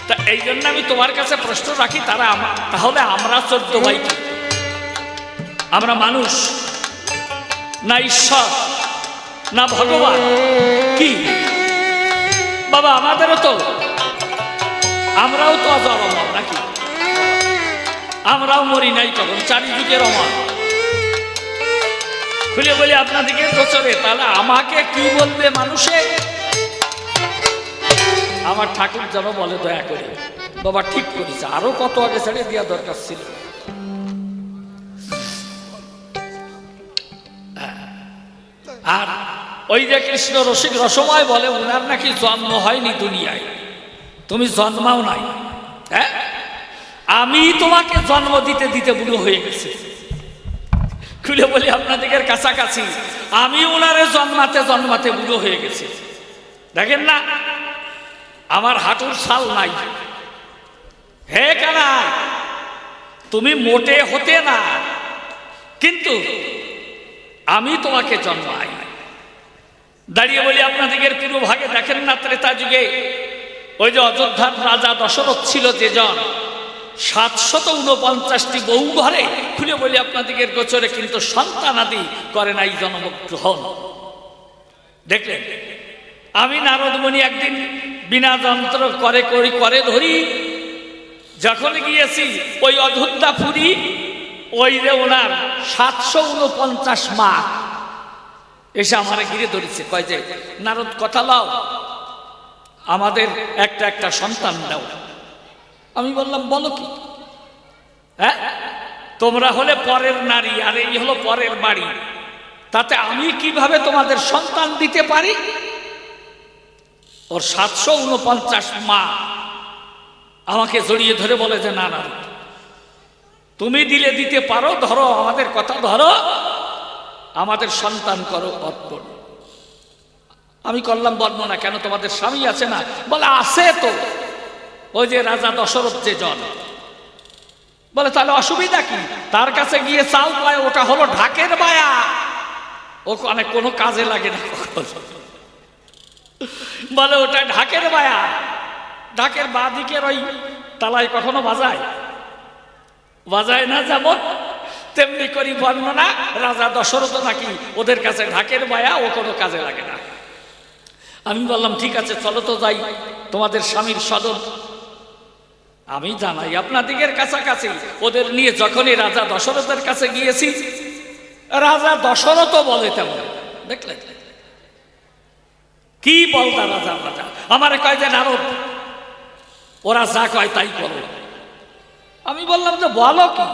তা এই জন্য আমি তোমার কাছে প্রশ্ন রাখি তারা তাহলে আমরা 14 ভাই আমরা মানুষ না ঈশ্বর না ভগবান কি বাবা আমাদেরও তো আমরাও তো অজর অমর নাকি আমরাও মরি নাই কখন চারিযুগের অমর খুলে বলি আপনাদিকে গোচরে তাহলে আমাকে কি বলবে মানুষে আমার ঠাকুর যেন বলে দয়া করে বাবা ঠিক করেছে আরো কত আগে ছেড়ে দেওয়া দরকার ছিল আর ওই যে কৃষ্ণ রসিক রসময় বলে ওনার নাকি জন্ম হয়নি দুনিয়ায় তুমি জন্মাও নাই হ্যাঁ, আমি তোমাকে জন্ম দিতে দিতে বুড়ো হয়ে গেছে। খুলে বলি আপনাদের কাছাকাছি আমি ওনারে জন্মাতে জন্মাতে বুড়ো হয়ে গেছে। দেখেন না আমার হাঁটুর ছাল নাই। হে কানা, তুমি মোটে হতে না, কিন্তু আমি তোমাকে জন্মাই। দাঁড়িয়ে বলি আপনাদের পুরো ভাগে দেখেন না ত্রেতা যুগে ওই যে অযোধ্যার রাজা দশরথ ছিল যেজন 749টি বউ ঘরে, খুলে বলি আপনাদের গোচরে কিন্তু সন্তানাদি করে নাই জন্মগ্রহণ। দেখলেন আমি নারদমণি একদিন বিনা যন্ত্র করে ধরি যখন গিয়েছি ওই অযোধ্যাপুরী, ওই যে ওনার 749 মা এসে আমার ঘিরে ধরেছে, কয় যে নারদ কথা লাও, আমাদের একটা একটা সন্তান দাও। আমি বললাম বলো কি? হ্যাঁ, তোমরা হলে পরের নারী আর এই হলো পরের বাড়ি, তাতে আমি কিভাবে তোমাদের সন্তান দিতে পারি? ওর 749 মা আমাকে জড়িয়ে ধরে বলে যে না না, তুমি দিলে দিতে পারো, ধরো আমাদের কথা ধরো, আমাদের সন্তান করো অর্পণ। আমি করলাম বর্ণনা, কেন তোমাদের স্বামী আছে না? বলে আছে তো, ওই যে রাজা দশরথ যে জন। বলে তাহলে অসুবিধা কি? তার কাছে গিয়ে চাল পায়, ওটা হলো ঢাকের বায়া, ও অনেক কোনো কাজে লাগে না। বলে ওটা ঢাকের বায়া, ঢাকের বাঁ দিকের ওই তালায় কখনো বাজায় না, যেমন তেমনি করি বর্ণনা, রাজা দশরথ নাকি ওদের কাছে ঢাকের বায়া, ও কোনো কাজে লাগে না। আমি বললাম ঠিক আছে চলো তো যাই তোমাদের স্বামীর সদন। আমি জানাই আপনাদের কাছাকাছি ওদের নিয়ে যখনই রাজা দশরথের কাছে গিয়েছি, রাজা দশরথ বলে তেমন। দেখলেন কি বলতা রাজা আমার কয় যে নারদ ওরা যা কয় তাই করো। আমি বললাম যে বলো কি,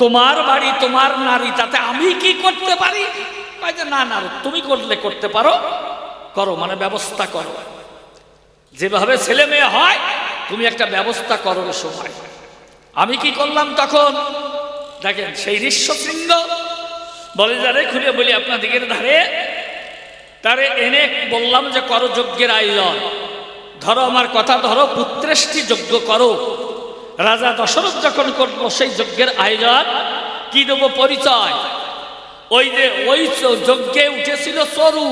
তোমার বাড়ি তোমার নারী, তাতে আমি কি করতে পারি? কয় যে না নারদ, তুমি করলে করতে পারো, করো, মানে ব্যবস্থা করো, যেভাবে ছেলে মেয়ে হয় তুমি একটা ব্যবস্থা করো সময়। আমি কি করলাম তখন? দেখেন সেই ঋষ্যশৃঙ্গ বলে যারে, খুলে বলি আপনাদের ধারে তারে এনে বললাম যে করো যজ্ঞের আয়োজন, ধরো আমার কথা ধরো, পুত্রেষ্টি যজ্ঞ করো। রাজা দশরথ যখন করলো সেই যজ্ঞের আয়োজন, কি দেব পরিচয়? ওই যে ওই যজ্ঞে উঠেছিল চরু,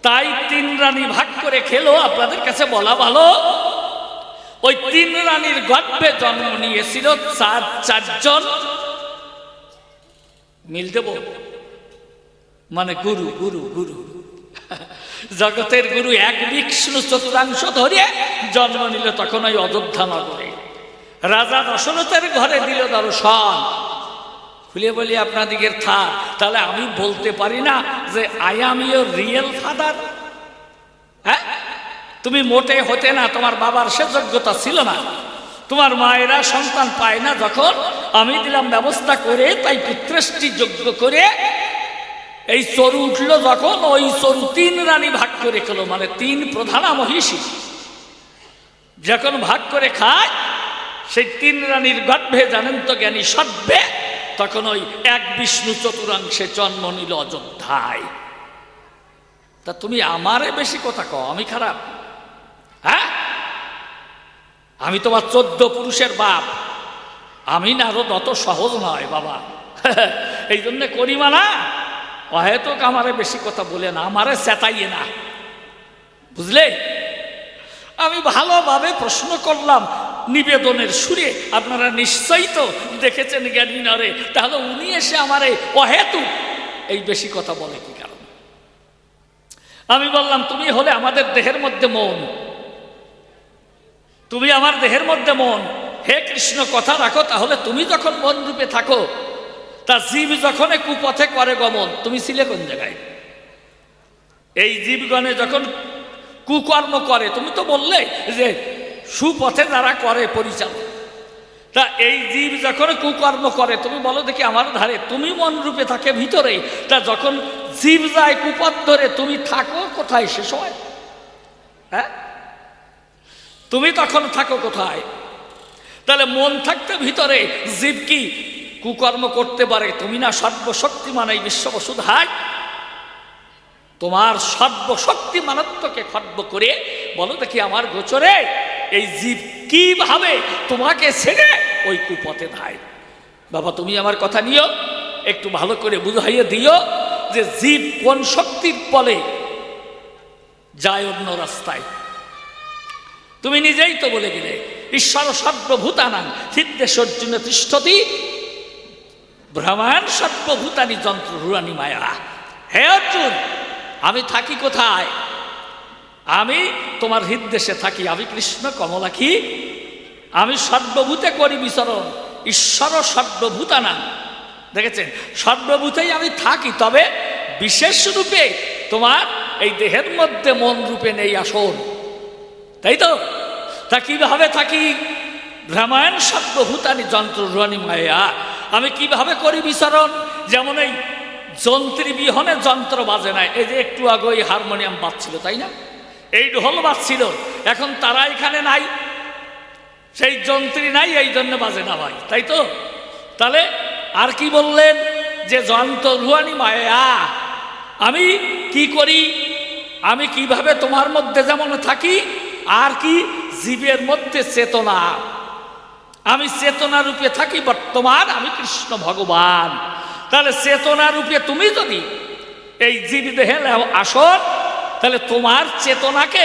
তাই 3 রানী ভাগ করে খেলো। আপনাদের কাছে বলা ভালো, ওই 3 রানীর গর্ভে জন্ম নিয়েছিল 4জন মিল দেব, মানে গুরু গুরু গুরু জগতের গুরু 1 বিষ্ণু চতুরাংশ ধরে জন্ম নিল তখন ওই অযোধ্যা নগরে। রাজা দশরথের ঘরে দিল দর্শন। খুলে বলি আপনাদিগের থাক, তাহলে আমি বলতে পারি না যে I am your real father? হ্যাঁ, তুমি মোটে হতে না, তোমার বাবার সে যোগ্যতা ছিল না, তোমার মায়েরা সন্তান পায় না, যখন আমি দিলাম ব্যবস্থা করে, তাই পুত্রেষ্টি যজ্ঞ করে এই চরু উঠলো যখন, ওই চরু 3 রানী ভাগ করে খেলো, মানে 3 প্রধানা মহিষী যখন ভাগ করে খায়, সেই 3 রানীর গর্ভে জানেন তো জ্ঞানী সর্বে, তখন ওই 1 বিষ্ণু চতুরাংশে জন্ম নিল অযোধ্যায়। তা তুমি আমারে বেশি কথা কও, আমি খারাপ? হ্যাঁ, আমি তোমার 14 পুরুষের বাপ, আমি নারদ অত সহজ নয় বাবা। এই জন্য করিমা না অহেতুক আমারে বেশি কথা বলে না, আমারে চেতাইয়ে না, বুঝলে? আমি ভালোভাবে প্রশ্ন করলাম নিবেদনের সুরে, আপনারা নিশ্চয়ই তো দেখেছেন জ্ঞানী নরে, তাহলে উনি এসে আমারে অহেতুক এই বেশি কথা বলে কি কারণ? আমি বললাম তুমি হলে আমাদের দেহের মধ্যে মন, তুমি আমার দেহের মধ্যে মন। হে কৃষ্ণ কথা রাখো, তাহলে তুমি যখন মন রূপে থাকো, তা জীব যখন কুপথে করে গমন, তুমি ছিলে কোন জায়গায়? এই জীবগণে যখন কুকর্ম করে, তুমি তো বললে যে সুপথে যারা করে পরিচালনা, তা এই জীব যখন কুকর্ম করে, তুমি বলো দেখি আমার ধারে, তুমি মন রূপে থাকে ভিতরে, তা যখন জীব যায় কুপথ ধরে, তুমি থাকো কোথায় সে সময়? হ্যাঁ, তুমি তখন থাকো কোথায়? তাহলে মন থাকতে ভিতরে জীব কি কুকর্ম করতে পারে? তুমি না সর্বশক্তিমান এই বিশ্ববসুধায়, তোমার সর্বশক্তিমানত্বকে খর্ব করে বলো দেখি আমার গোচরে এই জীব কিভাবে তোমাকে ছেড়ে ওই কুপথে দেয়। বাবা তুমি আমার কথা নিও, একটু ভালো করে বুঝাইয়ে দিও যে জীব কোন শক্তির ফলে যায় অন্য রাস্তায়। তুমি নিজেই তো বলে গেলে ঈশ্বর সর্বভূতানাং হৃদ্দেশর্জুন তিষ্ঠতি ব্রহ্মাণ সর্বভূতানি যন্ত্র রুরানি মায়া। হে অর্জুন, আমি থাকি কোথায়? আমি তোমার হৃদ্দেশে থাকি। আমি কৃষ্ণ কমলাক্ষী, আমি সর্বভূতে করি বিচরণ। ঈশ্বর সর্বভূতানাং, দেখেছেন সর্বভূতেই আমি থাকি, তবে বিশেষ রূপে তোমার এই দেহের মধ্যে মন রূপে নেই আসন, তাই তো? তা কিভাবে থাকি? ভ্রমায়ণ সর্বভূতানি যন্ত্র রুহানি মায়া। আমি কিভাবে করি বিচরণ? যেমন এই যন্ত্রী বিহনে যন্ত্র বাজে না। এই যে একটু আগে ওই হারমোনিয়াম বাজছিল, তাই না? এই ঢোল বাজছিল, এখন তারা এখানে নাই, সেই যন্ত্রী নাই, এই জন্য বাজে না ভাই, তাই তো? তাহলে আর কি বললেন? যে যন্ত্র রুহানি মায়া। আমি কি করি? আমি কিভাবে তোমার মধ্যে যেমন থাকি, আর কি জীবের মধ্যে চেতনা, আমি চেতনা রূপে থাকি বর্তমান, আমি কৃষ্ণ ভগবান। তাহলে চেতনা রূপে তুমি যদি এই জীব দেহে আসন, তাহলে তোমার চেতনাকে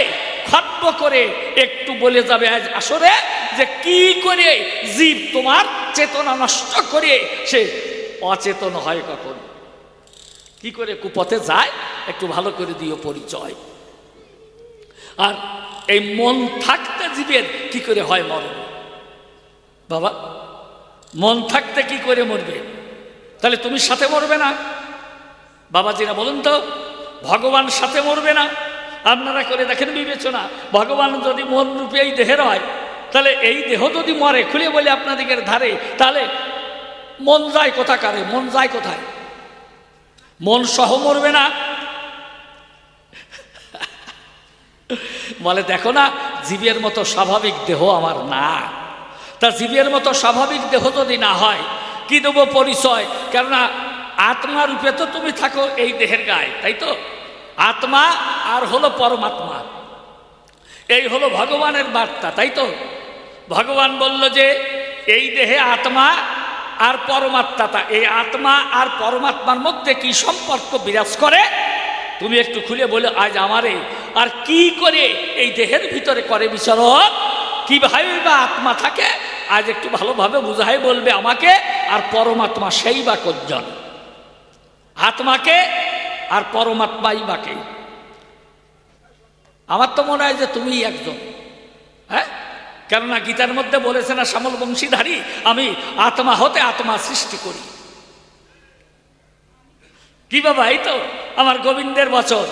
খর্ব করে একটু বলে যাবে আজ আসরে যে কি করে জীব তোমার চেতনা নষ্ট করে সে অচেতন হয়, কখন কি করে কুপথে যায়, একটু ভালো করে দিও পরিচয়। আর এই মন থাকতে জীবের কি করে হয় মরণ? বাবা মন থাকতে কি করে মরবে? তাহলে তুমি সাথে মরবে না? বাবাজিরা বলুন তো, ভগবান সাথে মরবে না? আপনারা করে দেখেন বিবেচনা, ভগবান যদি মন রূপে এই দেহের হয়, তাহলে এই দেহ যদি মরে, খুলে বলে আপনাদের ধারে, তাহলে মন যায় কোথাকারে? মন যায় কোথায়? মন সহ মরবে না? বলে দেখো না, জীবের মতো স্বাভাবিক দেহ আমার না। তা জীবের মতো স্বাভাবিক দেহ যদি না হয়, কি দেবো পরিচয়? কেননা আত্মা রূপে তো তুমি থাকো এই দেহের গায়ে, তাই তো? আত্মা আর হলো পরমাত্মা, এই হলো ভগবানের বার্তা, তাই তো? ভগবান বলল যে এই দেহে আত্মা আর পরমাত্মা, এই আত্মা আর পরমাত্মার মধ্যে কি সম্পর্ক বিরাজ করে? তুমি একটু খুলে বলে আজ আমারে, আর কি করে এই দেহের ভিতরে করে বিচরণ, কিভাবে বা আত্মা থাকে, আজ একটু ভালোভাবে বুঝাই বলবে আমাকে। আর পরমাত্মা সেই বা কজন? আত্মাকে আর পরমাত্মাই বাকে। আমার তো মনে হয় যে তুমি একজন, হ্যাঁ? কেননা গীতার মধ্যে বলেছে না, শ্যামল বংশীধারী আমি আত্মা হতে আত্মা সৃষ্টি করি। কি বাবা, এই তো আমার গোবিন্দের বচন।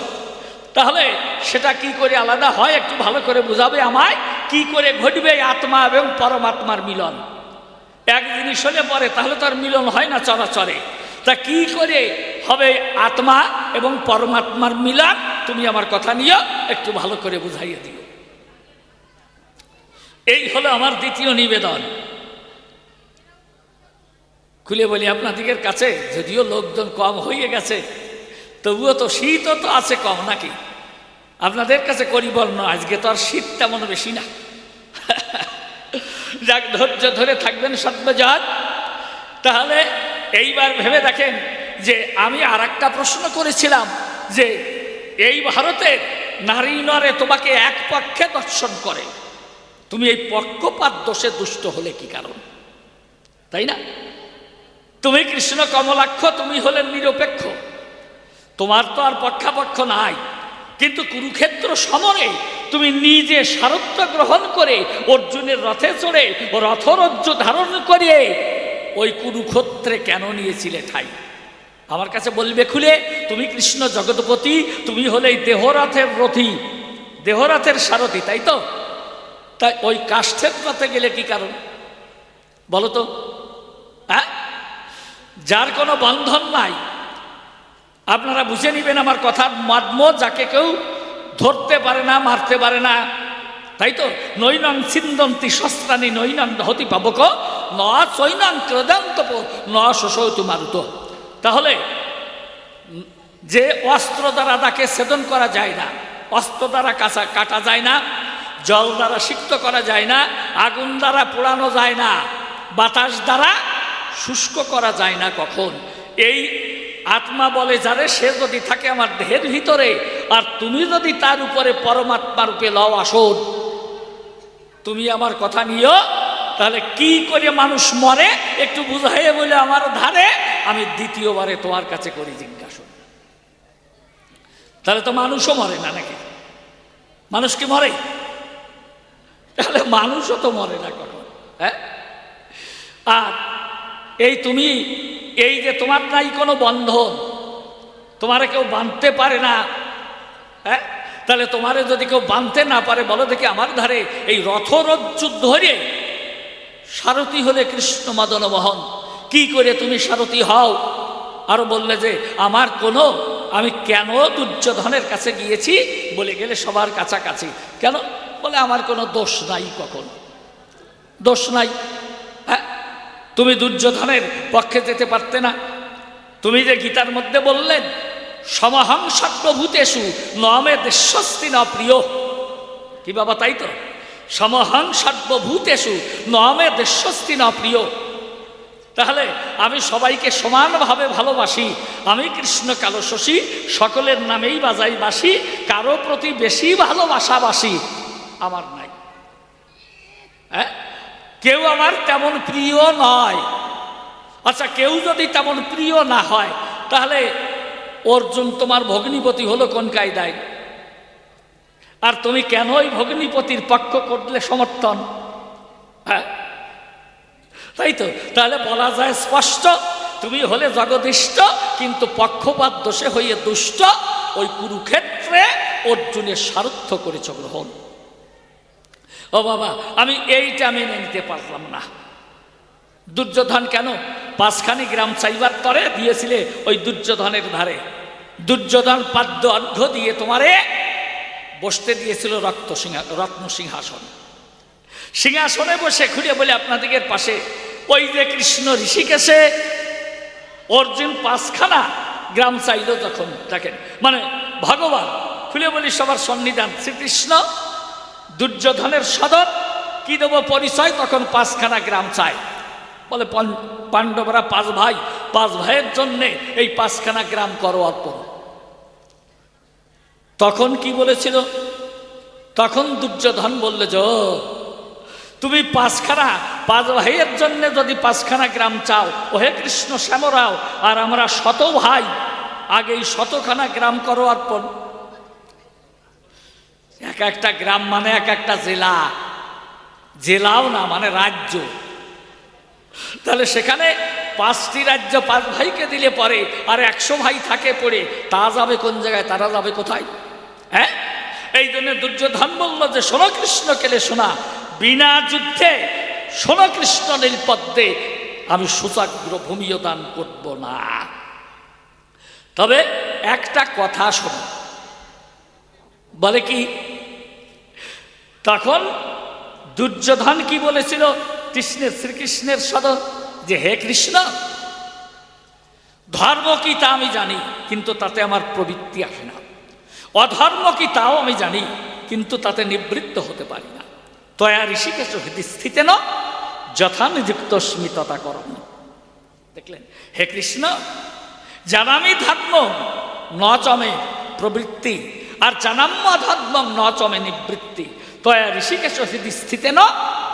তাহলে সেটা কি করে আলাদা হয়, একটু ভালো করে বুঝাবে আমায়। কি করে ঘটবে আত্মা এবং পরমাত্মার মিলন? এক জিনিস হলে পরে তাহলে তো আর মিলন হয় না চরাচরে। তা কি করে হবে আত্মা এবং পরমাত্মার মিলন? তুমি আমার কথা নিও, একটু ভালো করে বুঝাইয়ে দিও। এই হলো আমার দ্বিতীয় নিবেদন। খুলে বলি আপনাদের কাছে, যদিও লোকজন কম হয়ে গেছে, তবুও তো শীতও তো আছে কম, নাকি? আপনাদের কাছে করি বর্ণ, আজকে তো আর শীত তেমন বেশি না। যাক, ধৈর্য ধরে থাকবেন সর্বজাত। তাহলে এইবার ভেবে দেখেন যে আমি আর একটা প্রশ্ন করেছিলাম যে এই ভারতের নারী নরে তোমাকে এক পক্ষে দর্শন করে, তুমি এই পক্ষপাত দোষে দুষ্ট হলে কি কারণ? তাই না? তুমি কৃষ্ণ কমলাক্ষ, তুমি হলেন নিরপেক্ষ, তোমার তো আর পক্ষাপক্ষ নাই। কিন্তু কুরুক্ষেত্র সমরে তুমি নিজে সারথ্য গ্রহণ করে অর্জুনের রথে চড়ে ও রথরজ্জ ধারণ করে ওই কুরুক্ষেত্রে কেন নিয়েছিলে ঠাই? আমার কাছে বলবে খুলে, তুমি কৃষ্ণ জগৎপতি, তুমি হলে এই দেহরথের রথী, দেহরথের সারথী, তাই তো? তাই ওই কাষ্ঠের রথে গেলে কি কারণ বলো তো? হ্যাঁ, যার কোনো বন্ধন নাই, আপনারা বুঝে নিবেন আমার কথার মর্ম, যাকে কেউ ধরতে পারে না, মারতে পারে না, তাই তো নৈনং ছিন্দন্তি শস্ত্রাণি নৈনং দহতি পাবক ন চৈনং ক্রদান্তপ ন শোষয়তু মারুত। তাহলে যে অস্ত্র দ্বারা তাকে ছেদন করা যায় না, অস্ত্র দ্বারা কাটা যায় না, জল দ্বারা সিক্ত করা যায় না, আগুন দ্বারা পোড়ানো যায় না, বাতাস দ্বারা শুষ্ক করা যায় না, কখন এই আত্মা বলে যারে সে যদি থাকে আমার দেহের ভিতরে, আর তুমি যদি তার উপরে পরমাত্মা রূপে লও আসন, তুমি আমার কথা নিও, তাহলে কি করে মানুষ মরে একটু বুঝাইয়ে বলে আমার ধারে আমি দ্বিতীয়বারে তোমার কাছে করি জিজ্ঞাসা। তাহলে তো মানুষও মরে না নাকি? মানুষ কি মরে? তাহলে মানুষও তো মরে না কখন। হ্যাঁ, আর এই তুমি এই যে তোমার নাই কোনো বন্ধন, তোমারে কেউ বাঁধতে পারে না, হ্যাঁ, তাহলে তোমারে যদি কেউ বাঁধতে না পারে, বলো দেখি আমার ধারে এই রথরজ্জু ধরে সারথি হলে কৃষ্ণ মদন মোহন, কি করে তুমি সারথি হও? আরো বললে যে আমার কোনো, আমি কেন দুর্যোধনের কাছে গিয়েছি বলে গেলে সবার কাছাকাছি কেন? বলে আমার কোনো দোষ নাই, কখন দোষ নাই? হ্যাঁ, তুমি দুর্যোধনের পক্ষে যেতে পারতে না? তুমি যে গীতার মধ্যে বললেন সমহং সর্বভূতেষু নমে দেশস্তি ন প্রিয়, কি বাবা তাই তো? সমহং সর্বভূতেষু নমে দেশস্তি ন প্রিয়। তাহলে আমি সবাইকে সমানভাবে ভালোবাসি, আমি কৃষ্ণ কালশশী, সকলের নামেই বাজাই বাসি, কারো প্রতি বেশি ভালোবাসাবাসি আমার নাই। হ্যাঁ, কেউ আমার তেমন প্রিয় নয়। আচ্ছা, কেউ যদি তেমন প্রিয় না হয়, তাহলে অর্জুন তোমার ভগ্নিপতি হলো কোন কায়দায়? আর তুমি কেন ওই ভগ্নিপতির পক্ষ করলে সমর্থন? হ্যাঁ, তাই তো। তাহলে বলা যায় স্পষ্ট, তুমি হলে জগদিষ্ট, কিন্তু পক্ষপাত দোষে হইয়ে দুষ্ট, ওই কুরুক্ষেত্রে অর্জুনের সারথ্য করেছ গ্রহণ। ও বাবা, আমি এইটা মেনে নিতে পারলাম না। দুর্যোধন কেন 5খানি গ্রাম চাইবার তরে দিয়েছিলে ওই দুর্যোধনের ধারে? দুর্যোধন পাদ্য অর্ঘ দিয়ে তোমারে বসতে দিয়েছিল রত্ন সিংহাসন। সিংহাসনে বসে খুঁড়ে বলে আপনাদের পাশে ওই যে কৃষ্ণ ঋষিকেশে অর্জুন 5খানা গ্রাম চাইল, তখন দেখেন মানে ভগবান খুলে বলি সবার সন্নিধান শ্রীকৃষ্ণ, দুর্যোধনের সদর কি দেবো পরিচয়, তখন 5খানা গ্রাম চাই। বলে পাণ্ডবরা 5 ভাই, 5 ভাইয়ের জন্যে এই 5খানা গ্রাম করো অর্পণ। তখন কি বলেছিল? তখন দুর্যোধন বললে যে তুমি 5 ভাইয়ের জন্য যদি 5খানা গ্রাম চাও, ওহে কৃষ্ণ শ্যামরাও, আর আমরা 100 ভাই, আগে 100খানা গ্রাম করো অর্পণ। এক একটা গ্রাম মানে এক একটা জেলা, জেলাও না মানে রাজ্য। তাহলে সেখানে 5টি রাজ্য 5 ভাইকে দিলে পরে আর 100 ভাই থাকে পড়ে, তা যাবে কোন জায়গায়? তারা যাবে কোথায়? হ্যাঁ, এই জন্য দুর্যোধন বলল যে শোনো কৃষ্ণ কেলে শোনা, বিনা যুদ্ধে শোনো কৃষ্ণ নীলপদ্মে আমি সুচাগ্র ভূমিও দান করব না। তবে একটা কথা শোনো, বলে কি? তখন দুর্যোধন কি বলেছিল শ্রীকৃষ্ণের সদর, যে হে কৃষ্ণ, ধর্ম কি তা আমি জানি, কিন্তু তাতে আমার প্রবৃত্তি আসে না। অধর্ম কি তাও আমি জানি, কিন্তু তাতে নিবৃত্ত হতে পারি না। তয়া ঋষিকেশ হৃদি স্থিতেন যথা নিযুক্তস্মি তথা করম। দেখলেন, হে কৃষ্ণ, জানামি ধর্ম ন চমে প্রবৃত্তি, আর জানাম্য ধর্ম ন চমে নিবৃত্তি। তয়া ঋষিকেশ হৃদি স্থিতেন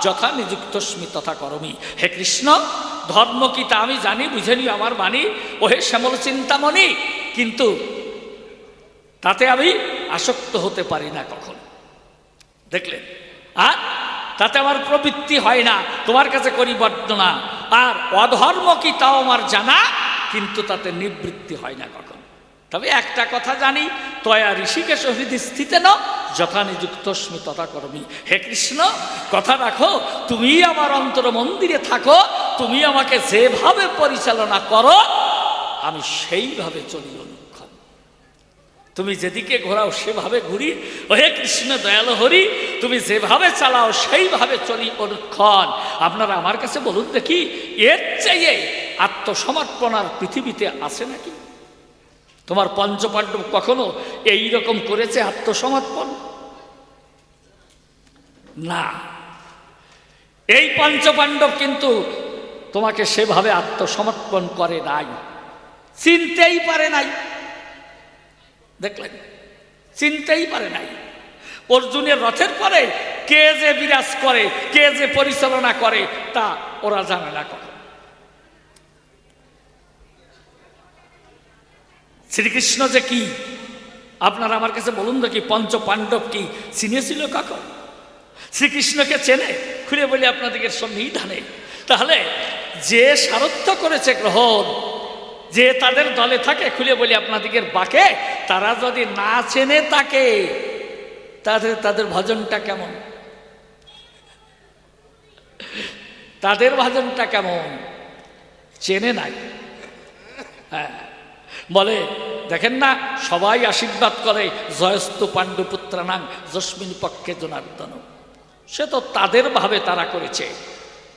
যথা নিযুক্তস্মি তথা করমি। হে কৃষ্ণ, ধর্ম কি তা আমি জানি, বুঝে নি আমার বাণী, ও হে শ্যামল চিন্তামণি, কিন্তু তাতে আমি আসক্ত হতে পারি না কখন। দেখলেন, আর তাতে আমার প্রবৃত্তি হয় না, তোমার কাছে করি বর্ণনা। আর অধর্ম কি তাও আমার জানা, কিন্তু তাতে নিবৃত্তি হয় না কখন। তবে একটা কথা জানি, তয়া ঋষিকেশ হৃদি স্থিতেন যথা নিযুক্তস্মি তথা করমি। হে কৃষ্ণ, কথা রাখো, তুমি আমার অন্তর মন্দিরে থাকো, তুমি আমাকে যেভাবে পরিচালনা করো আমি সেইভাবে চলি অনুক্ষণ। তুমি যেদিকে ঘোরাও সেভাবে ঘুরি, ওহে কৃষ্ণ দয়াল হরি, তুমি যেভাবে চালাও সেইভাবে চলি অনুক্ষণ। আপনারা আমার কাছে বলুন দেখি, এর চাইয়ে আত্মসমর্পণ আর পৃথিবীতে আছে নাকি? তোমার পঞ্চপাণ্ডব কখনো এই রকম করেছে আত্মসমর্পণ? না। এই পঞ্চপাণ্ডব কিন্তু তোমাকে সেভাবে আত্মসমর্পণ করে নাই, চিনতেই পারে নাই। দেখলেন, চিনতেই পারে নাই। অর্জুনের রথের পরে কে যে বিরাজ করে, কে যে পরিচালনা করে, তা ওরা জানে না কখন। শ্রীকৃষ্ণ যে কি, আপনারা আমার কাছে বলুন দেখি, পঞ্চ পাণ্ডব কি চিনেছিল কখন? শ্রীকৃষ্ণকে চেনে? খুলে বলি আপনাদের সন্নিধানে। তাহলে যে সারথ্য করেছে গ্রহণ, যে তাদের দলে থাকে, খুলে বলি আপনাদের বাকে, তারা যদি না চেনে তাকে, তাদের ভজনটা কেমন? তাদের ভজনটা কেমন? চেনে নাই। হ্যাঁ, বলে দেখেন না, সবাই আশীর্বাদ করে, জয়স্তু পাণ্ডুপুত্রানাং যস্মিন পক্ষে জনার্দন। সে তো তাদের ভাবে তারা করেছে।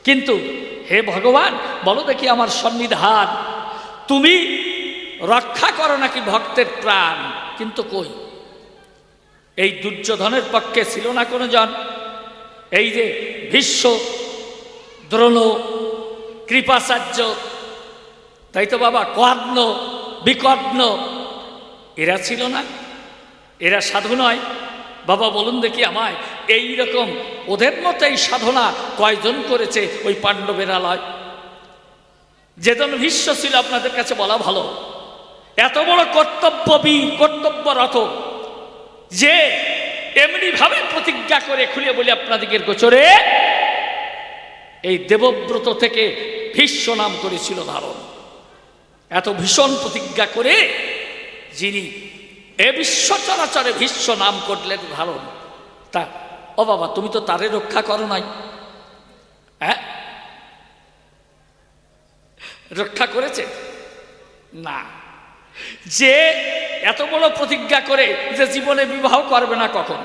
কিন্তু হে ভগবান, বলো দেখি আমার সন্নিধান, তুমি রক্ষা করো নাকি ভক্তের প্রাণ? কিন্তু কই, এই দুর্যোধনের পক্ষে ছিল না কোনো জন? এই যে ভীষ্ম, দ্রোণ, কৃপাচার্য, তাই তো বাবা, কর্ণ, বিকর্ণ, এরা ছিল না? এরা সাধু নয়? বাবা বলুন দেখি আমায়, এই রকম ওদের মতো এই সাধনা কয়জন করেছে ওই পাণ্ডবের আলয়? যেজন ভীষ্ম ছিল আপনাদের কাছে বলা ভালো, এত বড় কর্তব্যবীর, কর্তব্যরত, যে এমনি ভাবে প্রতিজ্ঞা করে, খুলে বলি আপনাদের গোচরে, এই দেবব্রত থেকে ভীষ্ম নাম করেছিল ধারণ। এত ভীষণ প্রতিজ্ঞা করে যিনি এ বিশ্ব চরাচরে ভীষ্ম নাম করলেন ধারণ, তা ও বাবা, তুমি তো তারে রক্ষা করো নাই। হ্যাঁ, রক্ষা করেছে না? যে এত বড় প্রতিজ্ঞা করে যে জীবনে বিবাহ করবে না কখন,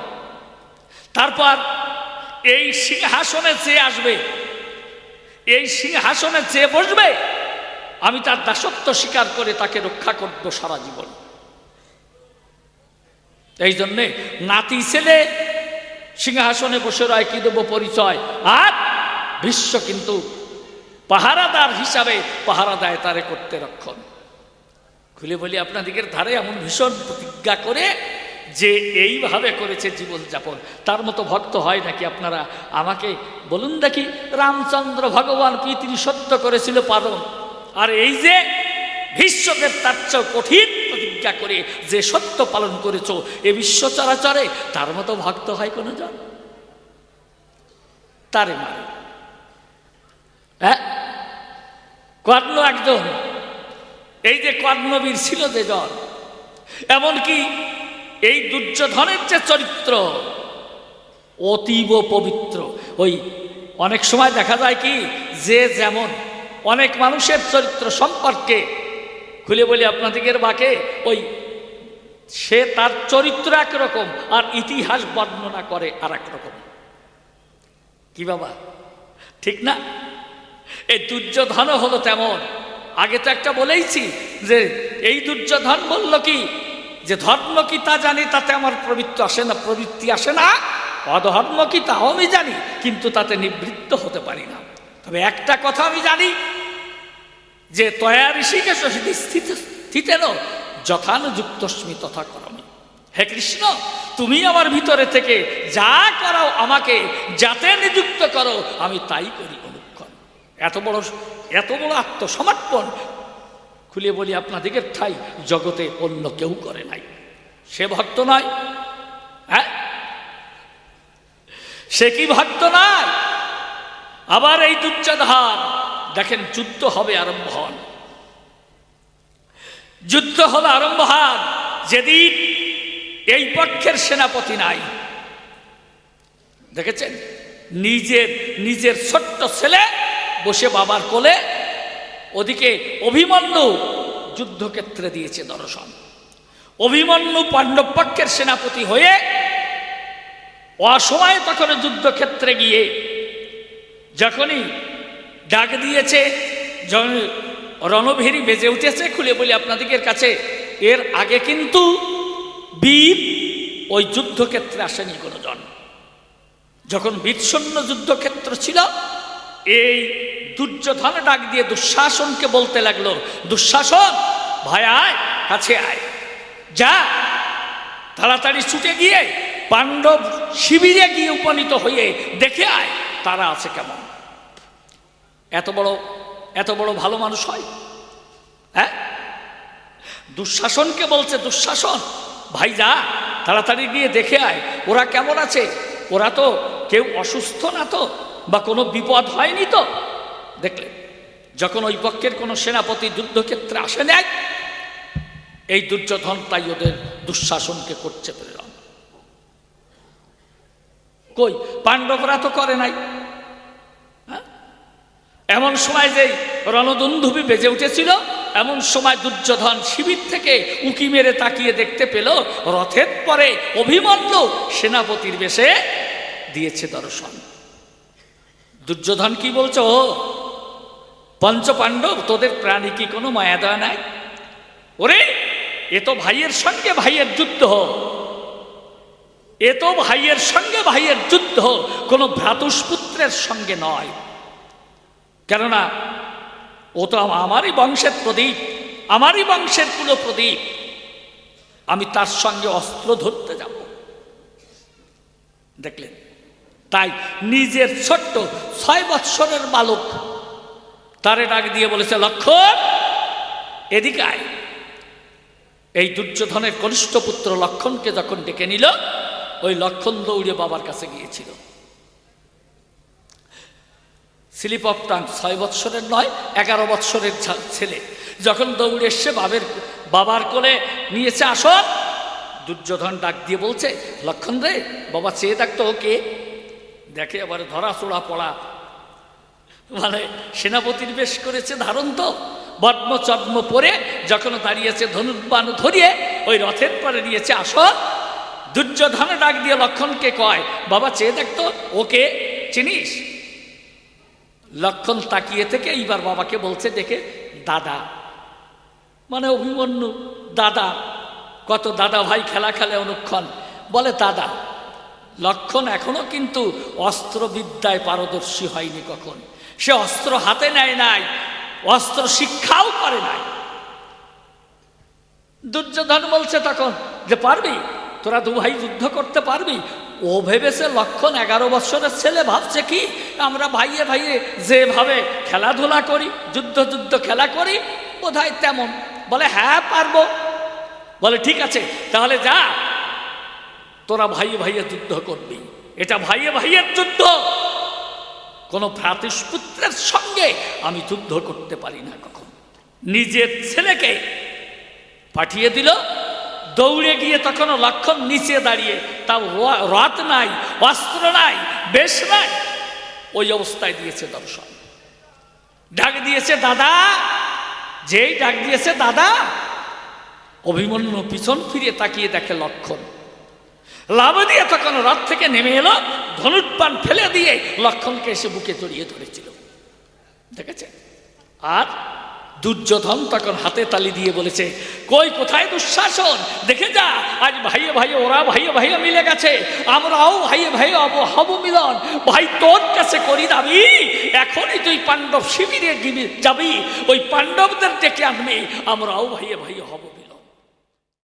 তারপর এই সিংহাসনে যে আসবে, এই সিংহাসনে যে বসবে, আমি তার দাসত্ব স্বীকার করে তাকে রক্ষা করব সারা জীবন। এই জন্যে নাতি ছেলে সিংহাসনে বসে রয়, কি দেব পরিচয়? আর ভীষ্ম কিন্তু পাহারাদার হিসাবে পাহারা দেয় তারে করতে রক্ষণ। খুলে বলি আপনাদের ধারে এমন ভীষণ প্রতিজ্ঞা করে যে এইভাবে করেছে জীবনযাপন, তার মতো ভক্ত হয় নাকি? আপনারা আমাকে বলুন দেখি, রামচন্দ্র ভগবান পৃথিবী সত্য করেছিল পালন, আর এই যে ভীষ্মদের তার চেয়েও কঠিন প্রতিজ্ঞা করে যে সত্য পালন করেছ এ বিশ্ব চরাচরে, তার মতো ভক্ত হয় কোনো জন? তারে মারে। হ্যাঁ, কর্ণ একজন, এই যে কর্ণবীর ছিল যে জন, এমনকি এই দুর্যোধনের যে চরিত্র অতীব পবিত্র। ওই অনেক সময় দেখা যায় কি, যে যেমন অনেক মানুষের চরিত্র সম্পর্কে, খুলে বলি আপনাদের বাকে, ওই সে তার চরিত্র একরকম আর ইতিহাস বর্ণনা করে আর একরকম। কি বাবা, ঠিক না? এই দুর্যোধন হলো তেমন। আগে তো একটা বলেইছি যে এই দুর্যোধন বলল কি, যে ধর্ম কি তা জানি, তাতে আমার প্রবৃত্তি আসে না, অধর্ম কি তাও আমি জানি, কিন্তু তাতে নিবৃত্ত হতে পারি না। তবে একটা কথা আমি জানি, যে তয়া ঋষিকেশ স্থিতেন যথানুযুক্তস্মি তথা করমি। হে কৃষ্ণ, তুমি আমার ভিতরে থেকে যা করাও, আমাকে যাতে নিযুক্ত করো, আমি তাই করি অনুক্ষণ। এত বড় আত্মসমর্পণ, খুলে বলি আপনাদের ঠাই জগতে অন্য কেউ করে নাই। সে ভক্ত নয়? হ্যাঁ, সে কি ভক্ত নয়? আবার এই দুর্যোধন দেখেন, যুদ্ধ হবে আরম্ভ হন, যুদ্ধ হলো আরম্ভ হন যেদিন এই পক্ষের সেনাপতি নাই। দেখেছেন, নিজের ছোট্ট ছেলে বসে বাবার কোলে, ওদিকে অভিমন্যু যুদ্ধক্ষেত্রে দিয়েছে দর্শন। অভিমন্যু পাণ্ডব পক্ষের সেনাপতি হয়ে অসময়ে তখন যুদ্ধক্ষেত্রে গিয়ে যখনই ডাক দিয়েছে, রণভেরি বেজে উঠেছে, খুলে বলি আপনাদের কাছে, এর আগে কিন্তু বীর ওই যুদ্ধক্ষেত্রে আসেনি কোনো জন। যখন বীরশূন্য যুদ্ধক্ষেত্র ছিল, এই দুর্যোধন ডাক দিয়ে দুঃশাসনকে বলতে লাগলো, দুঃশাসন ভাই আয়, কাছে আয়, যা তাড়াতাড়ি ছুটে গিয়ে পাণ্ডব শিবিরে গিয়ে উপনীত হয়ে দেখে আয় তারা আছে কেমন। এত বড় ভালো মানুষ হয়? হ্যাঁ, দুঃশাসনকে বলছে, দুঃশাসন ভাই যা তাড়াতাড়ি গিয়ে দেখে আয় ওরা কেমন আছে, ওরা তো কেউ অসুস্থ না তো, বা কোনো বিপদ হয়নি তো। দেখলেন, যখন ওই পক্ষের কোনো সেনাপতি যুদ্ধক্ষেত্রে আসে নাই, এই দুর্যোধন তাই ওদের দুঃশাসনকে করছে প্রেরণ। কই পাণ্ডবরা তো করে নাই। এমন সময় যে রণদুন্দুভি বেজে উঠেছিল, এমন সময় দুর্যোধন শিবির থেকে উঁকি মেরে তাকিয়ে দেখতে পেল রথের পরে অভিমন্যু সেনাপতির বেশে দিয়েছে দর্শন। দুর্যোধন কি বলছো, ও পঞ্চপাণ্ডব তোদের প্রাণী কি কোনো মায়া দয়া নাই? ওরে এ তো ভাইয়ের সঙ্গে ভাইয়ের যুদ্ধ, এ তো ভাইয়ের সঙ্গে ভাইয়ের যুদ্ধ, কোনো ভ্রাতুষ্পুত্রের সঙ্গে নয়। কেননা ও তো আমারই বংশের প্রদীপ, আমারই বংশের কুল প্রদীপ, আমি তার সঙ্গে অস্ত্র ধরতে যাব। দেখলেন, তাই নিজের ছোট্ট 6 বৎসরের বালক তারে ডাক দিয়ে বলেছে, লক্ষণ এদিকে আয়। এই দুর্যোধনের কনিষ্ঠ পুত্র লক্ষণকে যখন ডেকে নিল, ওই লক্ষণ দৌড়ে বাবার কাছে গিয়েছিল। স্লিপ অফ টাং, 6 বৎসরের নয় 11 বৎসরের ছেলে যখন দৌড়ে এসছে বাবার কোলে নিয়েছে আসন, দুর্যোধন ডাক দিয়ে বলছে, লক্ষণ রে বাবা চেয়ে থাকতো ওকে। দেখে আবার ধরা চোড়া পড়া, মানে সেনাপতির বেশ করেছে ধারণ, তো বর্ম চর্ম পরে যখন দাঁড়িয়েছে ধনুর্বাণ ধরিয়ে ওই রথের পরে নিয়েছে আসন। দুর্যোধন ডাক দিয়ে লক্ষণকে কয়, বাবা চেয়ে দেখতো ওকে চিনিস? লক্ষণ তাকিয়ে থেকে এইবার বাবাকে বলছে দেখে, দাদা, মানে অভিমন্যু দাদা, কত দাদা ভাই খেলা খেলে অনুক্ষণ, বলে দাদা। লক্ষণ এখনো কিন্তু অস্ত্রবিদ্যায় পারদর্শী হয়নি, কখন সে অস্ত্র হাতে নেয় নাই, অস্ত্র শিক্ষাও করে নাই। দুর্যোধন বলছে তখন যে পারবি, তোরা 2 ভাই যুদ্ধ করতে পারবি? ও ভেবেছে লক্ষণ 11 বৎসরের ছেলে, ভাবছে কি আমরা ভাইয়ে ভাইয়ে যেভাবে খেলাধুলা করি, যুদ্ধ খেলা করি বোধহয় তেমন। বলে হ্যাঁ পারবো। বলে ঠিক আছে, তাহলে যা, তোরা ভাইয়ে ভাইয়ে যুদ্ধ করবি, এটা ভাইয়ে ভাইয়ের যুদ্ধ, কোনো ভ্রাতুষ্পুত্রের সঙ্গে আমি যুদ্ধ করতে পারি না কখন। নিজের ছেলেকে পাঠিয়ে দিল, দৌড়ে গিয়ে তখন লক্ষণ নিচে দাঁড়িয়ে, তাও রথ নাই, অস্ত্র নাই, বেশ নাই, ওই অবস্থায় দিয়েছে দর্শন। ডাক দিয়েছে দাদা, যেই ডাক দিয়েছে দাদা, অভিমন্যু পিছন ফিরে তাকিয়ে দেখে লক্ষণ লাভ দিয়ে তখন রথ থেকে নেমে এলো, ধনুর্বাণ ফেলে দিয়ে লক্ষণকে এসে বুকে জড়িয়ে ধরেছিল। দেখেছেন? আর দুর্যোধন তখন হাতে তালি দিয়ে বলেছে, কই কোথায় দুঃশাসন, দেখে যা আজ ভাইয়ে ভাইয়ে, ওরা ভাইয়ে ভাইয়ে মিলে গেছে, আমরাও ভাইয়ে ভাইয়ে হব মিলন। ভাই তোর কাছে করি দাবি, এখনই তুই পাণ্ডব শিবিরে যাবি, ওই পাণ্ডবদের ডেকে আনবি, আমরাও ভাইয়ে ভাইয়ে হব মিলন।